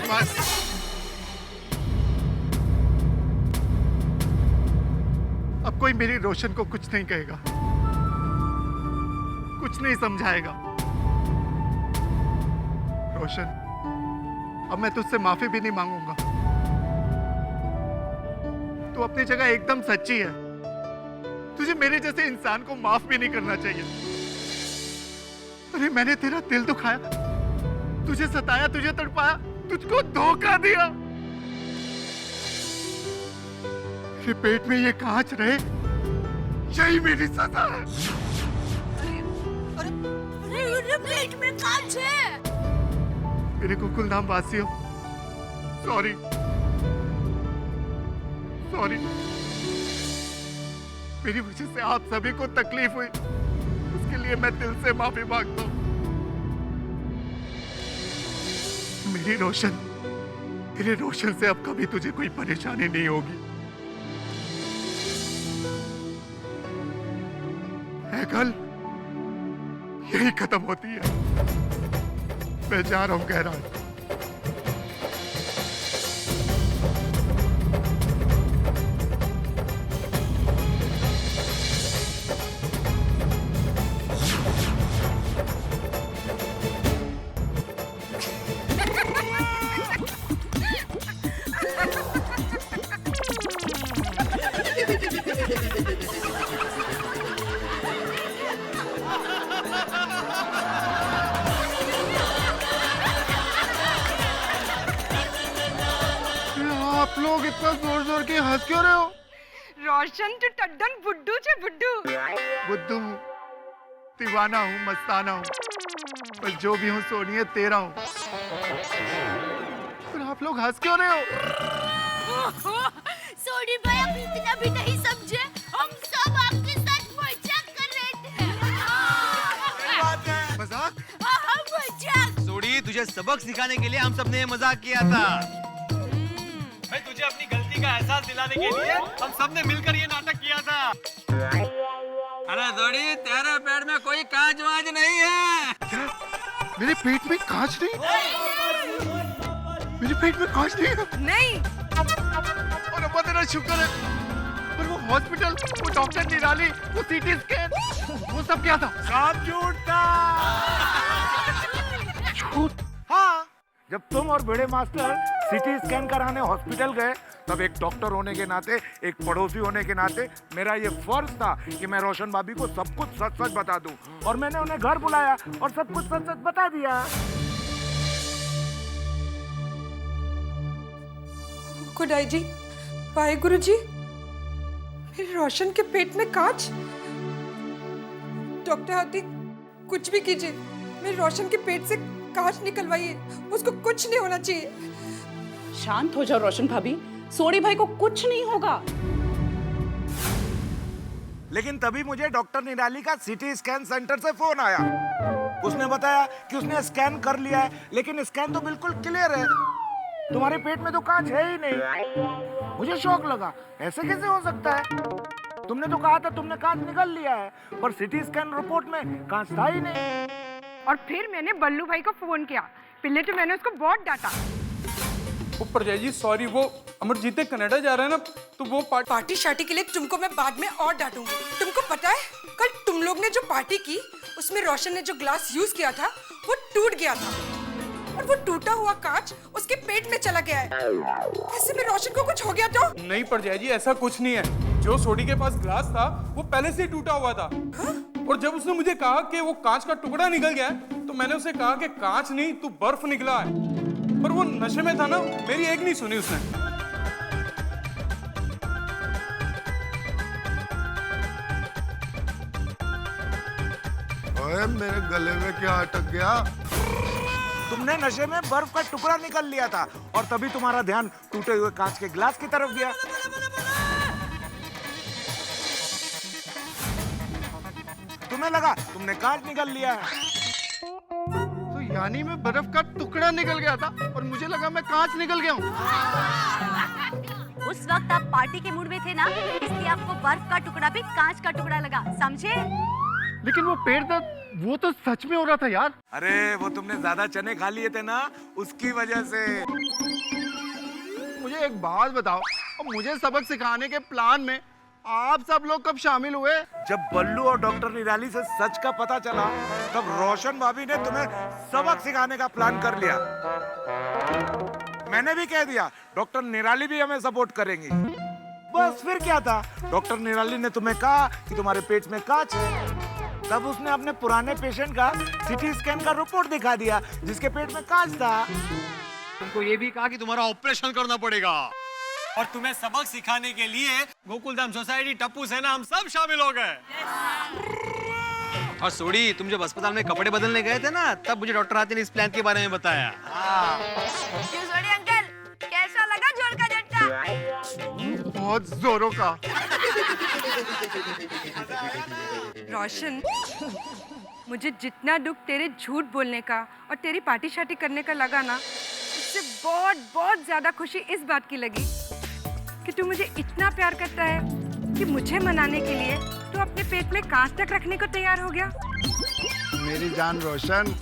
बस अब कोई मेरी रोशन को कुछ नहीं कहेगा, कुछ नहीं समझाएगा। रोशन, अब मैं तुझसे माफी भी नहीं मांगूंगा। तू अपनी जगह एकदम सच्ची है। तुझे मेरे जैसे इंसान को माफ भी नहीं करना चाहिए। अरे मैंने तेरा दिल दुखाया, तुझे सताया, तुझे तड़पाया, तुझको धोखा दिया। मेरे पेट में ये कांच रहे, यही मेरी सजा है। अरे पेट में कांच है। मेरे गोकुल नाम वासियों, सॉरी सॉरी। मेरी वजह से आप सभी को तकलीफ हुई, उसके लिए मैं दिल से माफी मांगता हूँ। मेरे रोशन से अब कभी तुझे कोई परेशानी नहीं होगी। कल यही खत्म होती है। मैं जा रहा हूं गहराज। आप लोग इतना जोर जोर के हंस क्यों रहे हो? रोशन तू टड्डन बुड्ढू छे बुड्ढू। बुद्धू हूँ, दीवाना हूँ, मस्ताना हूँ, पर जो भी हूँ सोनिया तेरा हूँ। पर आप लोग हंस क्यों रहे हो? सोडी भाई आप इतना भी नहीं समझे, हम सब आपके साथ मजाक कर रहे थे। मजाक? हाँ मजाक। सोडी, तुझे सबक सिखाने के लिए हम सबने ये मजाक किया था। भाई तुझे अपनी गलती का एहसास दिलाने के लिए हम सबने मिलकर ये नाटक किया था। अरे सोडी, तेरे पेट में कोई कांच वांच नहीं है। क्या? मेरे पेट में कांच नहीं? मेरे पेट में कांच नहीं है? नहीं। और अब्बा तेरा शुक्र है। पर वो हॉस्पिटल, वो डॉक्टर निराली, वो सीटी स्कैन, वो सब क्या था? सब झूठ था। झूठ? हाँ, जब तुम और बड़े मास्टर सीटी स्कैन कराने हॉस्पिटल गए, तब एक डॉक्टर होने के नाते, एक पड़ोसी होने के नाते मेरा ये फर्ज था कि मैं रोशन भाभी को सब कुछ सच सच बता दूं। और मैंने उन्हें घर बुलाया और सब कुछ सच सच बता दिया। खुदाई जी, वाहेगुरु जी, मेरे रोशन के पेट में कांच। डॉक्टर हाथी, कुछ भी कीजिए, मेरे रोशन के पेट से कांच निकलवाइए, उसको कुछ नहीं होना चाहिए। शांत हो जाओ रोशन भाभी, सोडी भाई को कुछ नहीं होगा। लेकिन तभी मुझे डॉक्टर निराली का सिटी स्कैन सेंटर से फोन आया। उसने बताया कि उसने स्कैन कर लिया है, लेकिन स्कैन तो बिल्कुल क्लियर है, तुम्हारे पेट में तो कांच है ही नहीं। मुझे शौक लगा, ऐसे कैसे हो सकता है? तुमने तो कहा था तुमने कांच निकाल लिया है, पर सिटी स्कैन रिपोर्ट में कांच था ही नहीं। और फिर मैंने बल्लू भाई को फोन किया। पहले तो मैंने उसको बहुत डांटा। ऊपर जाइए, सॉरी, वो अमरजीत कनाडा जा रहा है ना, तो वो पार्टी शार्टी के लिए तुमको मैं बाद में और डांटूंगी। तुमको पता है, कल तुम लोग ने जो पार्टी की, उसमें रोशन ने जो ग्लास यूज किया था, वो टूट गया था, और वो टूटा हुआ कांच उसके पेट में चला गया है। ऐसे में रोशन को कुछ हो गया तो? नहीं पड़ जाएगी, ऐसा कुछ नहीं है। जो सोडी के पास ग्लास था, वो पहले से ही टूटा हुआ था। हाँ? और जब उसने मुझे कहा कि वो कांच का टुकड़ा निकल गया है, तो मैंने उसे कहा कि कांच नहीं, तू बर्फ निकला है। पर वो नशे में था ना, मेरी एक नहीं सुनी उसने। ओए, मेरे गले में क्या अटक गया? तुमने नशे में बर्फ का टुकड़ा निकल लिया था और तभी तुम्हारा ध्यान टूटे हुए कांच के गिलास की तरफ गया। तुम्हें लगा तुमने कांच निकल लिया है। तो यानी मैं बर्फ का टुकड़ा निकल गया था और मुझे लगा मैं कांच निकल गया हूँ। उस वक्त आप पार्टी के मूड में थे ना, इसलिए आपको बर्फ का टुकड़ा भी कांच का टुकड़ा लगा, समझे? लेकिन वो पेट दर्द वो तो सच में हो रहा था यार। अरे वो तुमने ज्यादा चने खा लिए थे ना, उसकी वजह से। मुझे एक बात बताओ, अब मुझे सबक सिखाने के प्लान में आप सब लोग कब शामिल हुए? जब बल्लू और डॉक्टर निराली से सच का पता चला, तब रोशन भाभी ने तुम्हें सबक सिखाने का प्लान कर लिया। मैंने भी कह दिया डॉक्टर निराली भी हमें सपोर्ट करेंगी। बस फिर क्या था, डॉक्टर निराली ने तुम्हें कहा कि तुम्हारे पेट में कांच है। तब उसने अपने पुराने पेशेंट का सीटी स्कैन का रिपोर्ट दिखा दिया, जिसके पेट में कांच था। तुमको ये भी कहा कि तुम्हारा ऑपरेशन करना पड़ेगा, और तुम्हें सबक सिखाने के लिए गोकुलधाम सोसाइटी टप्पू सेना हम सब शामिल हो गए। और सोडी, तुम जब अस्पताल में कपड़े बदलने गए थे ना, तब मुझे डॉक्टर आती ने इस प्लान के बारे में बताया। क्यों सोडी अंकल, कैसा लगा जोर का झटका? बहुत जोरों का। रोशन, मुझे जितना दुख तेरे झूठ बोलने का और तेरी पार्टी शार्टी करने का लगा ना, उससे बहुत बहुत ज्यादा खुशी इस बात की लगी कि तू मुझे इतना प्यार करता है कि मुझे मनाने के लिए तू अपने पेट में कांच तक रखने को तैयार हो गया। मेरी जान रोशन,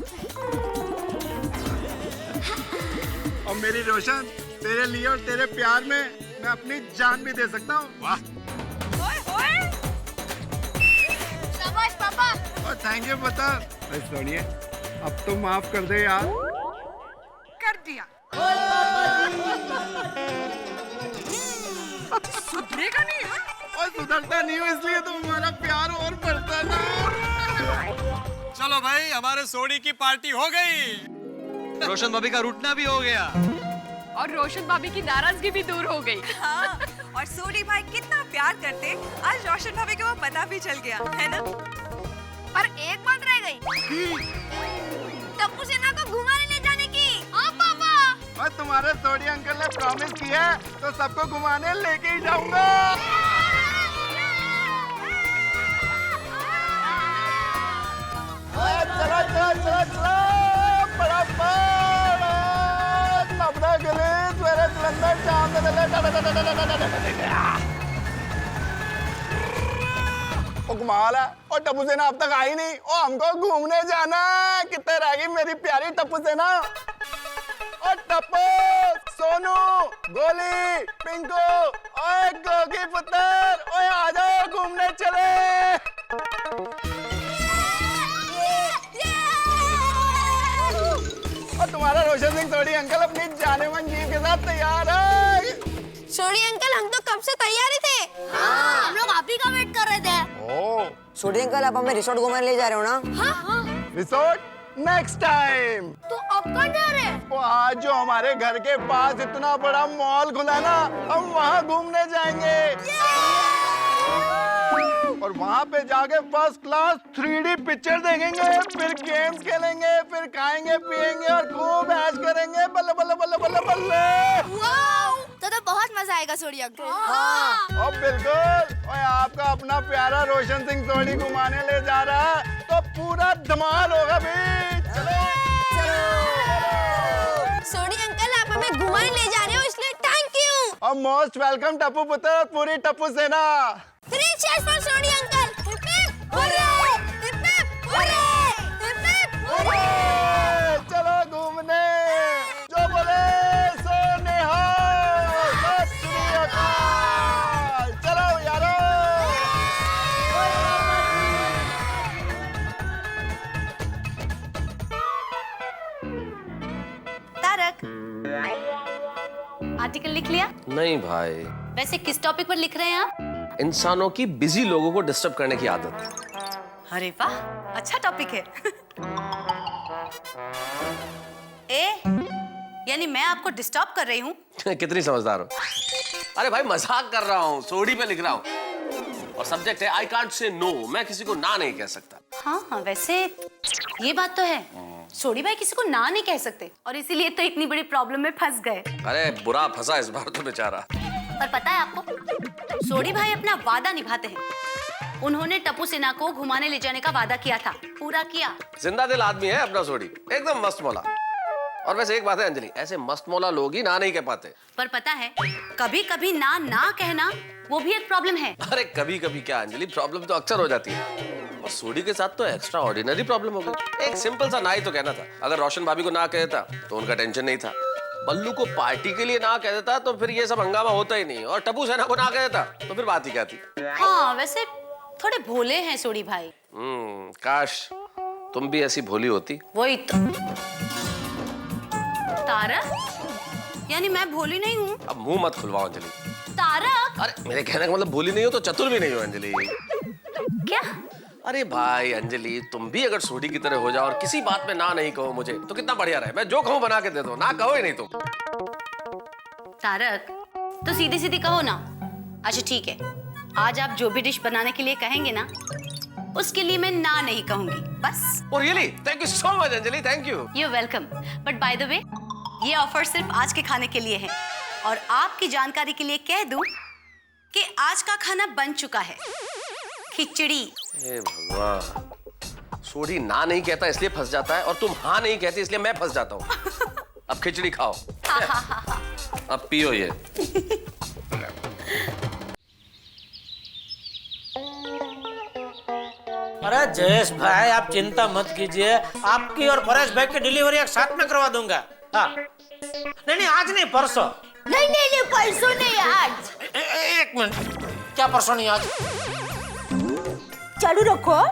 और मेरी रोशन, तेरे लिए और तेरे प्यार में मैं अपनी जान भी दे सकता हूँ। वाह, शाबाश पापा। और थैंक यू पता। सोनिए, अब तो माफ कर दे यार। कर दिया। सुधरेगा नहीं? और सुधरता नहीं हो, इसलिए तो हमारा प्यार और बढ़ता ना। चलो भाई, हमारे सोडी की पार्टी हो गई। रोशन भाभी का रूठना भी हो गया, और रोशन भाभी की नाराजगी भी दूर हो गई। हाँ, और सोडी भाई कितना प्यार करते, आज रोशन भाभी को वो पता भी चल गया, है ना? पर एक बात रह गई, टप्पू सेना को घुमाने ले जाने की। हाँ पापा। और तुम्हारे सोडी अंकल ने प्रॉमिस किया है, तो सबको घुमाने लेके ही जाऊंगा। चलो चलो चलो चलो, बड़ा अपना गले सवेरे जलंधर शाम कमाल है। और टप्पू सेना अब तक आई नहीं, और हमको घूमने जाना। कितने रह गई मेरी प्यारी टप्पू सेना? और टप्पू, सोनू, गोली, पिंकू, ओए गोगी पुत्र, ओए आ जाओ घूमने चले। और तुम्हारा रोशन सिंह सोडी अंकल अपनी जानेमान जीव के साथ तैयार है। सोडी अंकल, हम तो कब से तैयार ही थे। हाँ, हम लोग आप ही का वेट कर रहे थे। सोडी अंकल, आप हमें रिसोर्ट घुमाने ले जा रहे हो ना? हाँ। Resort next time. तो अब कहाँ जा रहे हैं? वो आज जो हमारे घर के पास इतना बड़ा मॉल खुला ना, हम वहाँ घूमने जाएंगे। और वहाँ पे जाके फर्स्ट क्लास 3D पिक्चर देखेंगे, फिर गेम्स खेलेंगे, फिर खाएंगे पिएंगे और खूब ऐश करेंगे। बल्ले बल्ले बल्ले बल्ले बल्ले। तो बहुत मजा आएगा सोडी अंकल। हाँ। और बिल्कुल, और आपका अपना प्यारा रोशन सिंह सोडी घुमाने ले जा रहा है, तो पूरा धमाल होगा भी। चलो सोडी अंकल, आप हमें घुमाने ले जा रहे हो, इसलिए थैंक यू। और मोस्ट वेलकम टप्पू पुत्र और पूरी टप्पू सेना। 3 cheers for Sodhi uncle. Hip hip hurray, hip hip hurray, hip hip hurray. चलो घूमने, जो बोले सो निहाल, सत श्री अकाल। चलो यारो। तारक, आर्टिकल लिख लिया? नहीं भाई। वैसे किस टॉपिक पर लिख रहे हैं आप? इंसानों की बिजी लोगों को डिस्टर्ब करने की आदत। अरे वाह, अच्छा टॉपिक है। यानी मैं आपको डिस्टर्ब कर रही हूँ? कितनी समझदार हो। अरे भाई मजाक कर रहा हूँ, सोडी पे लिख रहा हूँ और सब्जेक्ट है आई कांट से नो। मैं किसी को ना नहीं कह सकता। हाँ, वैसे ये बात तो है, सोडी भाई किसी को ना नहीं कह सकते और इसीलिए तो इतनी बड़ी प्रॉब्लम में फंस गए। अरे बुरा फंसा इस बार तो बेचारा। पर पता है आपको, सोडी भाई अपना वादा निभाते हैं। उन्होंने टप्पू सिन्हा को घुमाने ले जाने का वादा किया था, पूरा किया। जिंदा दिल आदमी है अपना सोडी, एकदम मस्त मौला। और वैसे एक बात है अंजलि, ऐसे मस्त मौला लोग ही ना नहीं कह पाते। पर पता है, कभी कभी ना कहना वो भी एक प्रॉब्लम है। अरे कभी कभी क्या अंजलि, प्रॉब्लम तो अक्सर हो जाती है और सोडी के साथ तो एक्स्ट्रा ऑर्डिनरी प्रॉब्लम हो गई। एक सिंपल सा ना ही तो कहना था। अगर रोशन भाभी को ना कह देता तो उनका टेंशन नहीं था, बल्लू को पार्टी के लिए ना कह देता तो फिर ये सब हंगामा होता ही नहीं, और टप्पू सेना को ना कह देता तो फिर बात ही क्या थी। हाँ, वैसे थोड़े भोले हैं सोडी भाई। काश तुम भी ऐसी भोली होती। वही तो। तारक, यानी मैं भोली नहीं हूँ? अब मुंह मत खुलवाओ अंजलि। तारक, अरे मेरे कहने का मतलब भोली नहीं हो तो चतुर भी नहीं हो अंजलि। क्या? अरे भाई अंजलि, तुम भी अगर सोडी की तरह हो जाओ और किसी बात में ना नहीं कहो मुझे तो कितना बढ़िया रहे। मैं जो कहूँ बना के दे दो, ना कहो ही नहीं तुम। तारक, तो सीधी सीधी कहो ना। अच्छा ठीक है, आज आप जो भी डिश बनाने के लिए कहेंगे ना, उसके लिए मैं ना नहीं कहूंगी, बस। Oh really? Thank you so much Anjali, thank you. You're welcome. But by the way, ये ऑफर सिर्फ आज के खाने के लिए है और आपकी जानकारी के लिए कह दूं कि आज का खाना बन चुका है, खिचड़ी। हे भगवान, सोडी ना नहीं कहता इसलिए फंस जाता है और तुम हाँ नहीं कहती इसलिए मैं फंस जाता हूँ। अब खिचड़ी खाओ। अब पियो ये। अरे जयेश भाई, आप चिंता मत कीजिए, आपकी और परेश भाई की डिलीवरी एक साथ में करवा दूंगा। हाँ, नहीं आज नहीं, परसों। नहीं परसों नहीं, आज। एक मिनट, क्या परसों नहीं आज? चालू रखो।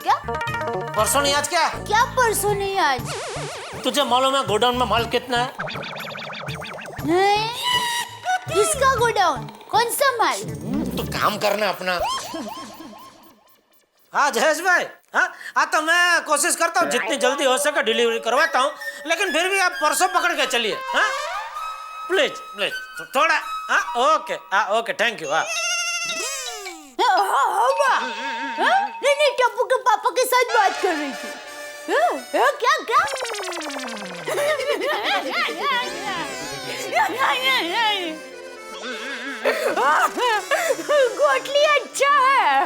क्या परसों नहीं आज? क्या परसों नहीं आज? तुझे मालूम है गोडाउन में माल कितना है? नहीं, किसका गोडाउन? कौन सा माल? तो काम करना अपना। हाँ जयेश भाई, हाँ तो मैं कोशिश करता हूँ जितनी जल्दी हो सके डिलीवरी करवाता हूँ, लेकिन फिर भी आप परसों पकड़ के चलिए। हाँ प्लीज प्लीज थोड़ा। हाँ ओके थैंक यू। हाँ नहीं, टप्पू के पापा के साथ बात कर रही थी। क्या गोटली अच्छा है।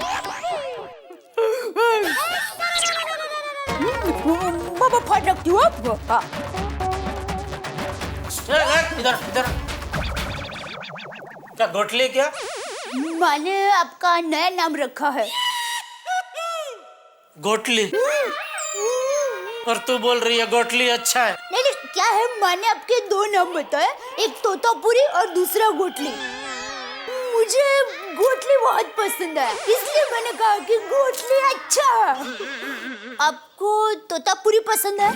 बाबा फाड़ रखती हूँ आपको। इधर क्या गोटली? क्या मैंने आपका नया नाम रखा है, गोटली। और तू बोल रही है गोटली अच्छा है? नहीं, क्या है, मैंने आपके दो नाम बताए, एक तोतापुरी और दूसरा गोटली। मुझे गोटली बहुत पसंद है, इसलिए मैंने कहा कि गोटली अच्छा है। आपको तोतापुरी पसंद है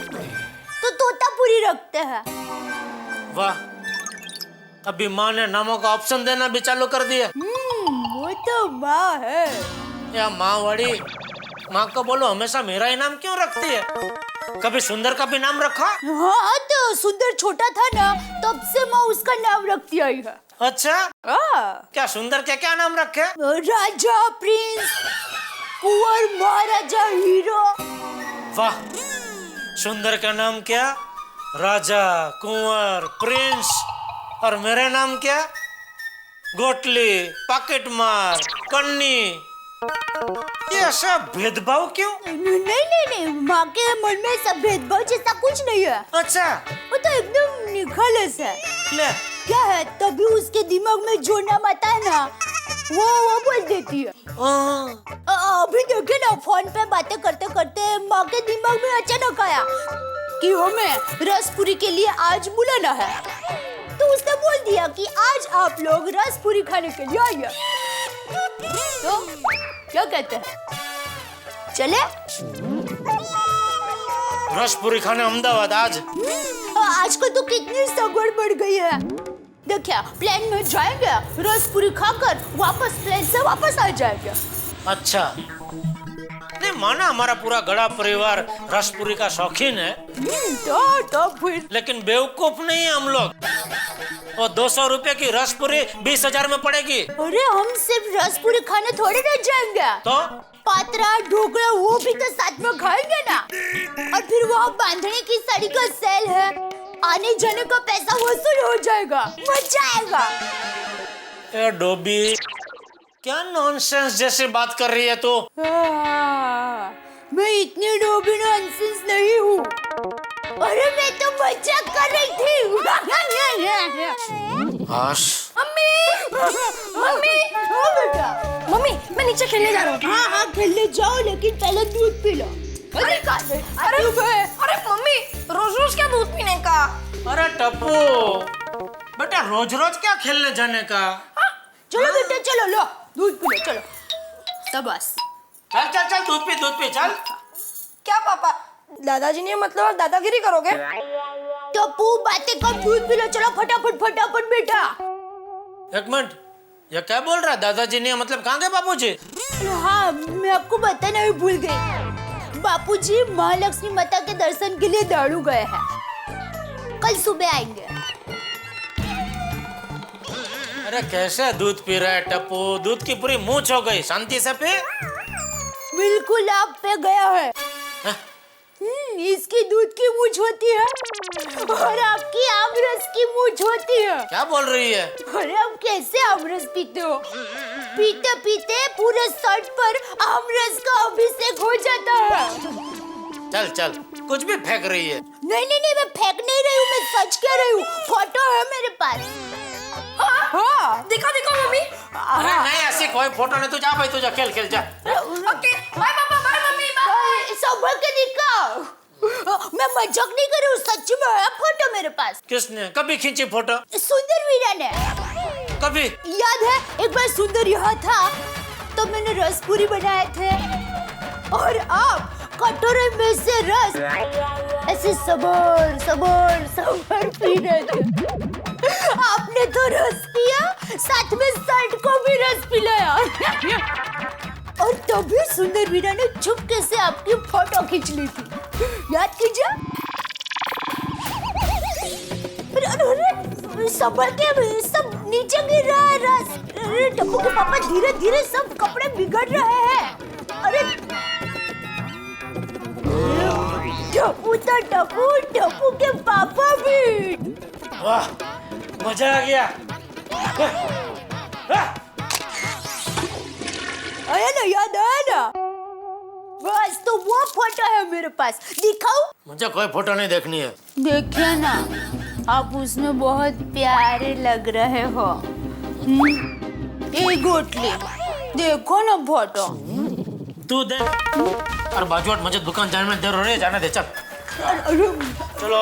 तो तोतापुरी रखते हैं। वाह, अभी माँ ने नामों का ऑप्शन देना भी चालू कर दिया। वो तो माँ है। या माँ वाली, माँ को बोलो हमेशा मेरा ही नाम क्यों रखती है? कभी सुंदर का भी नाम रखा? हाँ, तो सुंदर छोटा था ना, तब से माँ उसका नाम रखती आई है। अच्छा, क्या सुंदर के क्या नाम रखे? राजा, प्रिंस, कुंवर, महाराजा, हीरो। वाह, सुंदर का नाम क्या? राजा, कुंवर, प्रिंस। और मेरा नाम क्या? गोटली, पॉकेट मार, कन्नी। ये ऐसा भेदभाव क्यों? नहीं, माँ के मन में सब भेदभाव जैसा कुछ नहीं है। अच्छा, वो तो एकदम निखालस है। ले क्या है, तभी उसके दिमाग में जो नाम आता है ना, वो बोल देती है। अभी देखे ना, फोन पे बातें करते करते माँ के दिमाग में अचानक आया कि हमें रसपुरी के लिए आज बुलाना है, तो उसने बोल दिया कि आज आप लोग रसपुरी खाने के लिए आइए। तो क्या कहते हैं, चले? रसपुरी खाने अहमदाबाद आज? आजकल तो कितनी सगवड़ बढ़ गई है। देखिए, प्लेन में जाएंगे, रसपुरी खाकर वापस प्लेन से वापस आ जाएंगे। अच्छा, नहीं माना हमारा पूरा गड़ा परिवार रसपुरी का शौकीन है, तो फिर लेकिन बेवकूफ नहीं है हम लोग। और 200 रुपए की रसपुरी 20,000 में पड़ेगी। अरे हम सिर्फ रसपुरी खाने थोड़ी ना जाएंगे, तो पात्रा ढोकला वो भी तो साथ में खाएंगे ना। और फिर वहाँ बांधने की साड़ी का सेल है, आने जाने का पैसा वसूल हो जाएगा, मजा आएगा। ए डोबी, क्या नॉनसेंस जैसी बात कर रही है तू? मैं इतनी डोबी नॉनसेंस नहीं हूँ। अरे मैं तो मजाक कर रही थी। मम्मी मम्मी हाँ बेटा, मम्मी मैं नीचे खेलने जा रहा हूँ। हाँ हाँ खेलने जाओ, लेकिन पहले दूध पी लो। अरे अरे मम्मी रोज रोज क्या दूध पीने का? अरे टप्पू, बेटा रोज रोज क्या खेलने जाने का? चलो बेटा चलो, लो दूध पी लो, चलो। बस चल चल चल, दूध पी चल। क्या पापा, दादाजी ने मतलब आप दादागिरी करोगे? टप्पू बातें कम, दूध पी लो, चलो फटाफट फटाफट बेटा। एक मिनट, ये क्या बोल रहा है दादाजी ने? मतलब कहाँ गए बापूजी? हाँ मैं आपको बताना ही भूल गई, बापूजी महालक्ष्मी माता के दर्शन के लिए दाड़ू गए हैं, कल सुबह आएंगे। अरे कैसे दूध पी रहा है टप्पू? दूध की पूरी मूंछ हो गई, शांति से पी। बिल्कुल आप पे गया है। इसकी दूध की मूंछ होती है और आपकी आमरस की मूंछ होती है। क्या बोल रही है? अरे आप कैसे आमरस पीते हो? पीते पीते पूरे शर्ट पर आमरस का अभिषेक हो जाता है। चल चल, कुछ भी फेंक रही है। नहीं नहीं नहीं, मैं फेंक नहीं रही हूँ, मैं सच कह रही हूँ, फोटो है मेरे पास। हाँ दिखा दिखा मम्मी। अरे नहीं, ऐसी कोई फोटो नहीं, तू जा भाई, तू जा खेल खेल जा। ओके बाय पापा, बाय मम्मी, बाय। संभल के दिखाओ, मैं मजाक नहीं कर रही हूँ, सच में है फोटो मेरे पास। किसने कभी खींची फोटो? सुंदर वीरा ने। कभी याद है एक बार सुंदर यहाँ था तो मैंने रसपुरी बनाए थे और आप कटोरे में से रस ऐसे सबर सबर सबर पी रहे थे। आपने तो रस पिया, साथ में शर्ट को भी रस पिलाया। और तभी सुंदर वीरा ने चुपके से आपकी फोटो खींच ली थी, याद कीजिए। संभल के, सब नीचे गिर रहा है रस। अरे टप्पू के पापा, धीरे धीरे सब कपड़े बिगड़ रहे हैं। अरे टप्पू के पापा भी। वाह मजा आ गया। आया ना, याद आया ना? बस तो वो फोटो है मेरे पास, दिखाऊं? मुझे कोई फोटो नहीं देखनी है। देखिए ना, आप उसमें बहुत प्यारे लग रहे हो। ये गोटली देखो ना फोटो। तू दे और बाजू मुझे दुकान जाने में देर हो रही है, जाने दे चल। चलो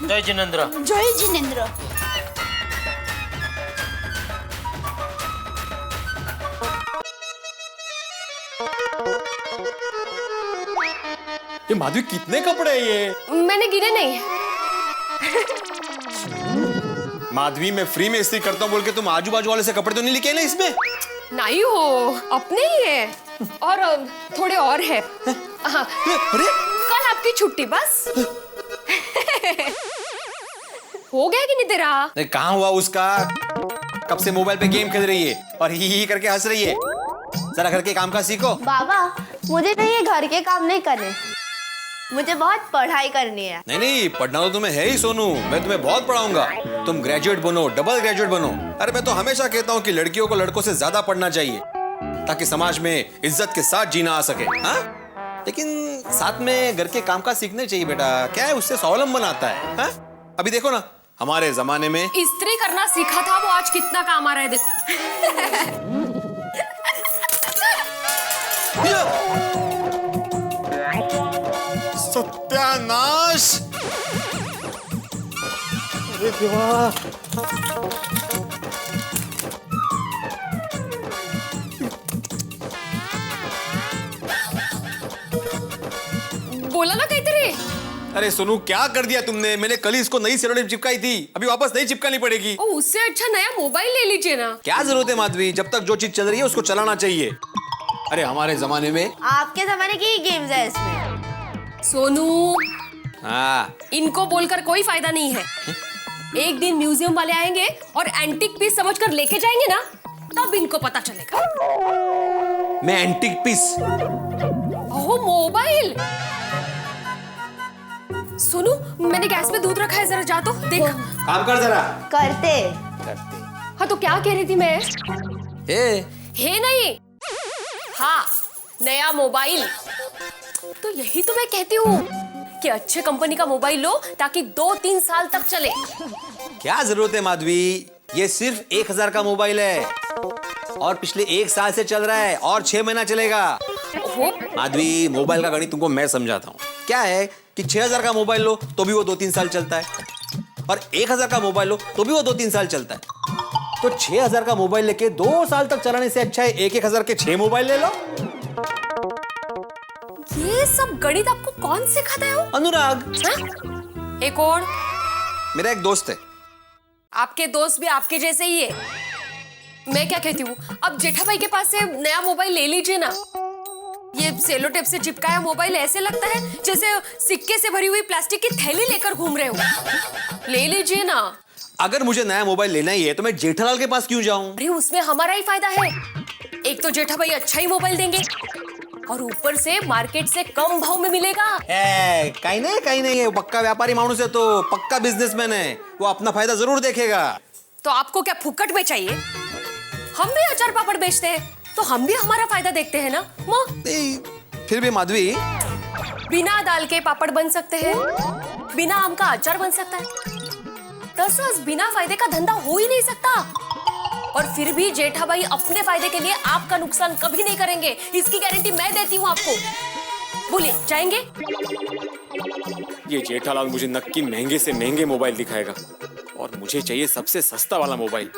जय जिनेंद्र। जय जिनेंद्र। ये माधवी कितने कपड़े हैं ये? मैंने गिने नहीं। माधवी मैं फ्री में इस्त्री करता हूँ बोल के तुम आजू बाजू वाले से कपड़े तो नहीं लेके आए ना इसमें? नहीं हो, अपने ही है और थोड़े और है। हाँ, कल आपकी छुट्टी बस। हो गया कि नहीं तेरा? नहीं कहाँ हुआ उसका? कब से मोबाइल पे गेम खेल रही है और ही करके हंस रही है। जरा घर के काम का सीखो। बाबा मुझे तो ये घर के काम नहीं करने, मुझे बहुत पढ़ाई करनी है। नहीं पढ़ना तो तुम्हें है ही सोनू, मैं तुम्हें बहुत पढ़ाऊंगा। तुम ग्रेजुएट बनो, डबल ग्रेजुएट बनो। अरे मैं तो हमेशा कहता हूँ कि लड़कियों को लड़कों से ज्यादा पढ़ना चाहिए ताकि समाज में इज्जत के साथ जीना आ सके। हाँ, लेकिन साथ में घर के कामकाज सीखने चाहिए बेटा। क्या है, उससे स्वावलंबन आता है। हाँ? अभी देखो ना, हमारे जमाने में इस्त्री करना सीखा था, वो आज कितना काम आ रहा है देखो। सत्यानाश! अरे देवा! बोला ना काहीतरी। अरे सोनू क्या कर दिया तुमने? मैंने कल ही इसको नई सेलोटेप चिपकाई थी, अभी वापस नहीं चिपकानी पड़ेगी। ओ, उससे अच्छा नया मोबाइल ले लीजिए ना। क्या जरूरत है माधवी, जब तक जो चीज चल रही है उसको चलाना चाहिए। अरे हमारे जमाने में। आपके जमाने की गेम्स है इसमें। सोनू, हाँ इनको बोलकर कोई फायदा नहीं है। एक दिन म्यूजियम वाले आएंगे और एंटीक पीस समझकर लेके जाएंगे ना, तब इनको पता चलेगा। मैं एंटीक पीस? ओह, मोबाइल। सोनू, मैंने गैस में दूध रखा है, जरा जा तो देख। काम कर जरा। करते। हाँ तो क्या कह रही थी मैं? हे नहीं, हाँ, नया मोबाइल। तो यही तो मैं कहती हूँ कि अच्छे कंपनी का मोबाइल लो ताकि 2-3 साल तक चले। क्या जरूरत है माधवी, ये सिर्फ 1000 का मोबाइल है और पिछले 1 साल से चल रहा है और 6 महीना चलेगा। माधवी, मोबाइल का गणित तुमको मैं समझाता हूँ। क्या है कि 6000 का मोबाइल लो तो भी वो 2-3 साल चलता है, और 1000 का मोबाइल लो तो भी वो 2-3 साल चलता है। तो 6000 का मोबाइल लेके 2 साल तक चलाने से अच्छा है 1-1000 के 6 मोबाइल ले लो। ये सब गणित आपको कौन सिखाता है? अनुराग। एक और? मेरा एक दोस्त है। आपके दोस्त भी आपके जैसे ही है। मैं क्या कहती हूँ, अब जेठा भाई के पास से नया मोबाइल ले लीजिए ना। ये सेलो टेप से चिपकाया मोबाइल ऐसे लगता है जैसे सिक्के से भरी हुई प्लास्टिक की थैली लेकर घूम रहे हो। ले लीजिए ना। अगर मुझे नया मोबाइल लेना ही है तो मैं जेठालाल के पास क्यों जाऊं? अरे उसमें हमारा ही फायदा है। एक तो जेठा भाई अच्छा ही मोबाइल देंगे और ऊपर से मार्केट से कम भाव में मिलेगा। कहीं नहीं है, पक्का व्यापारी मानुस है, तो पक्का बिजनेसमैन है, वो अपना फायदा जरूर देखेगा। तो आपको क्या फुकट में चाहिए? हम भी अचार पापड़ बेचते हैं तो हम भी हमारा फायदा देखते हैं ना। फिर भी माधवी, बिना दाल के पापड़ बन सकते हैं, बिना आम का अचार बन सकता है। दरअसल बिना फायदे का धंधा हो ही नहीं सकता। और फिर भी जेठा भाई अपने फायदे के लिए आपका नुकसान कभी नहीं करेंगे, इसकी गारंटी मैं देती हूँ आपको। बोलिए, जाएंगे? ये जेठालाल मुझे नक्की महंगे से महंगे मोबाइल दिखाएगा और मुझे चाहिए सबसे सस्ता वाला मोबाइल।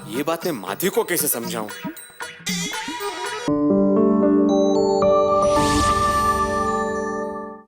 ये बात मैं माधवी को कैसे समझाऊं?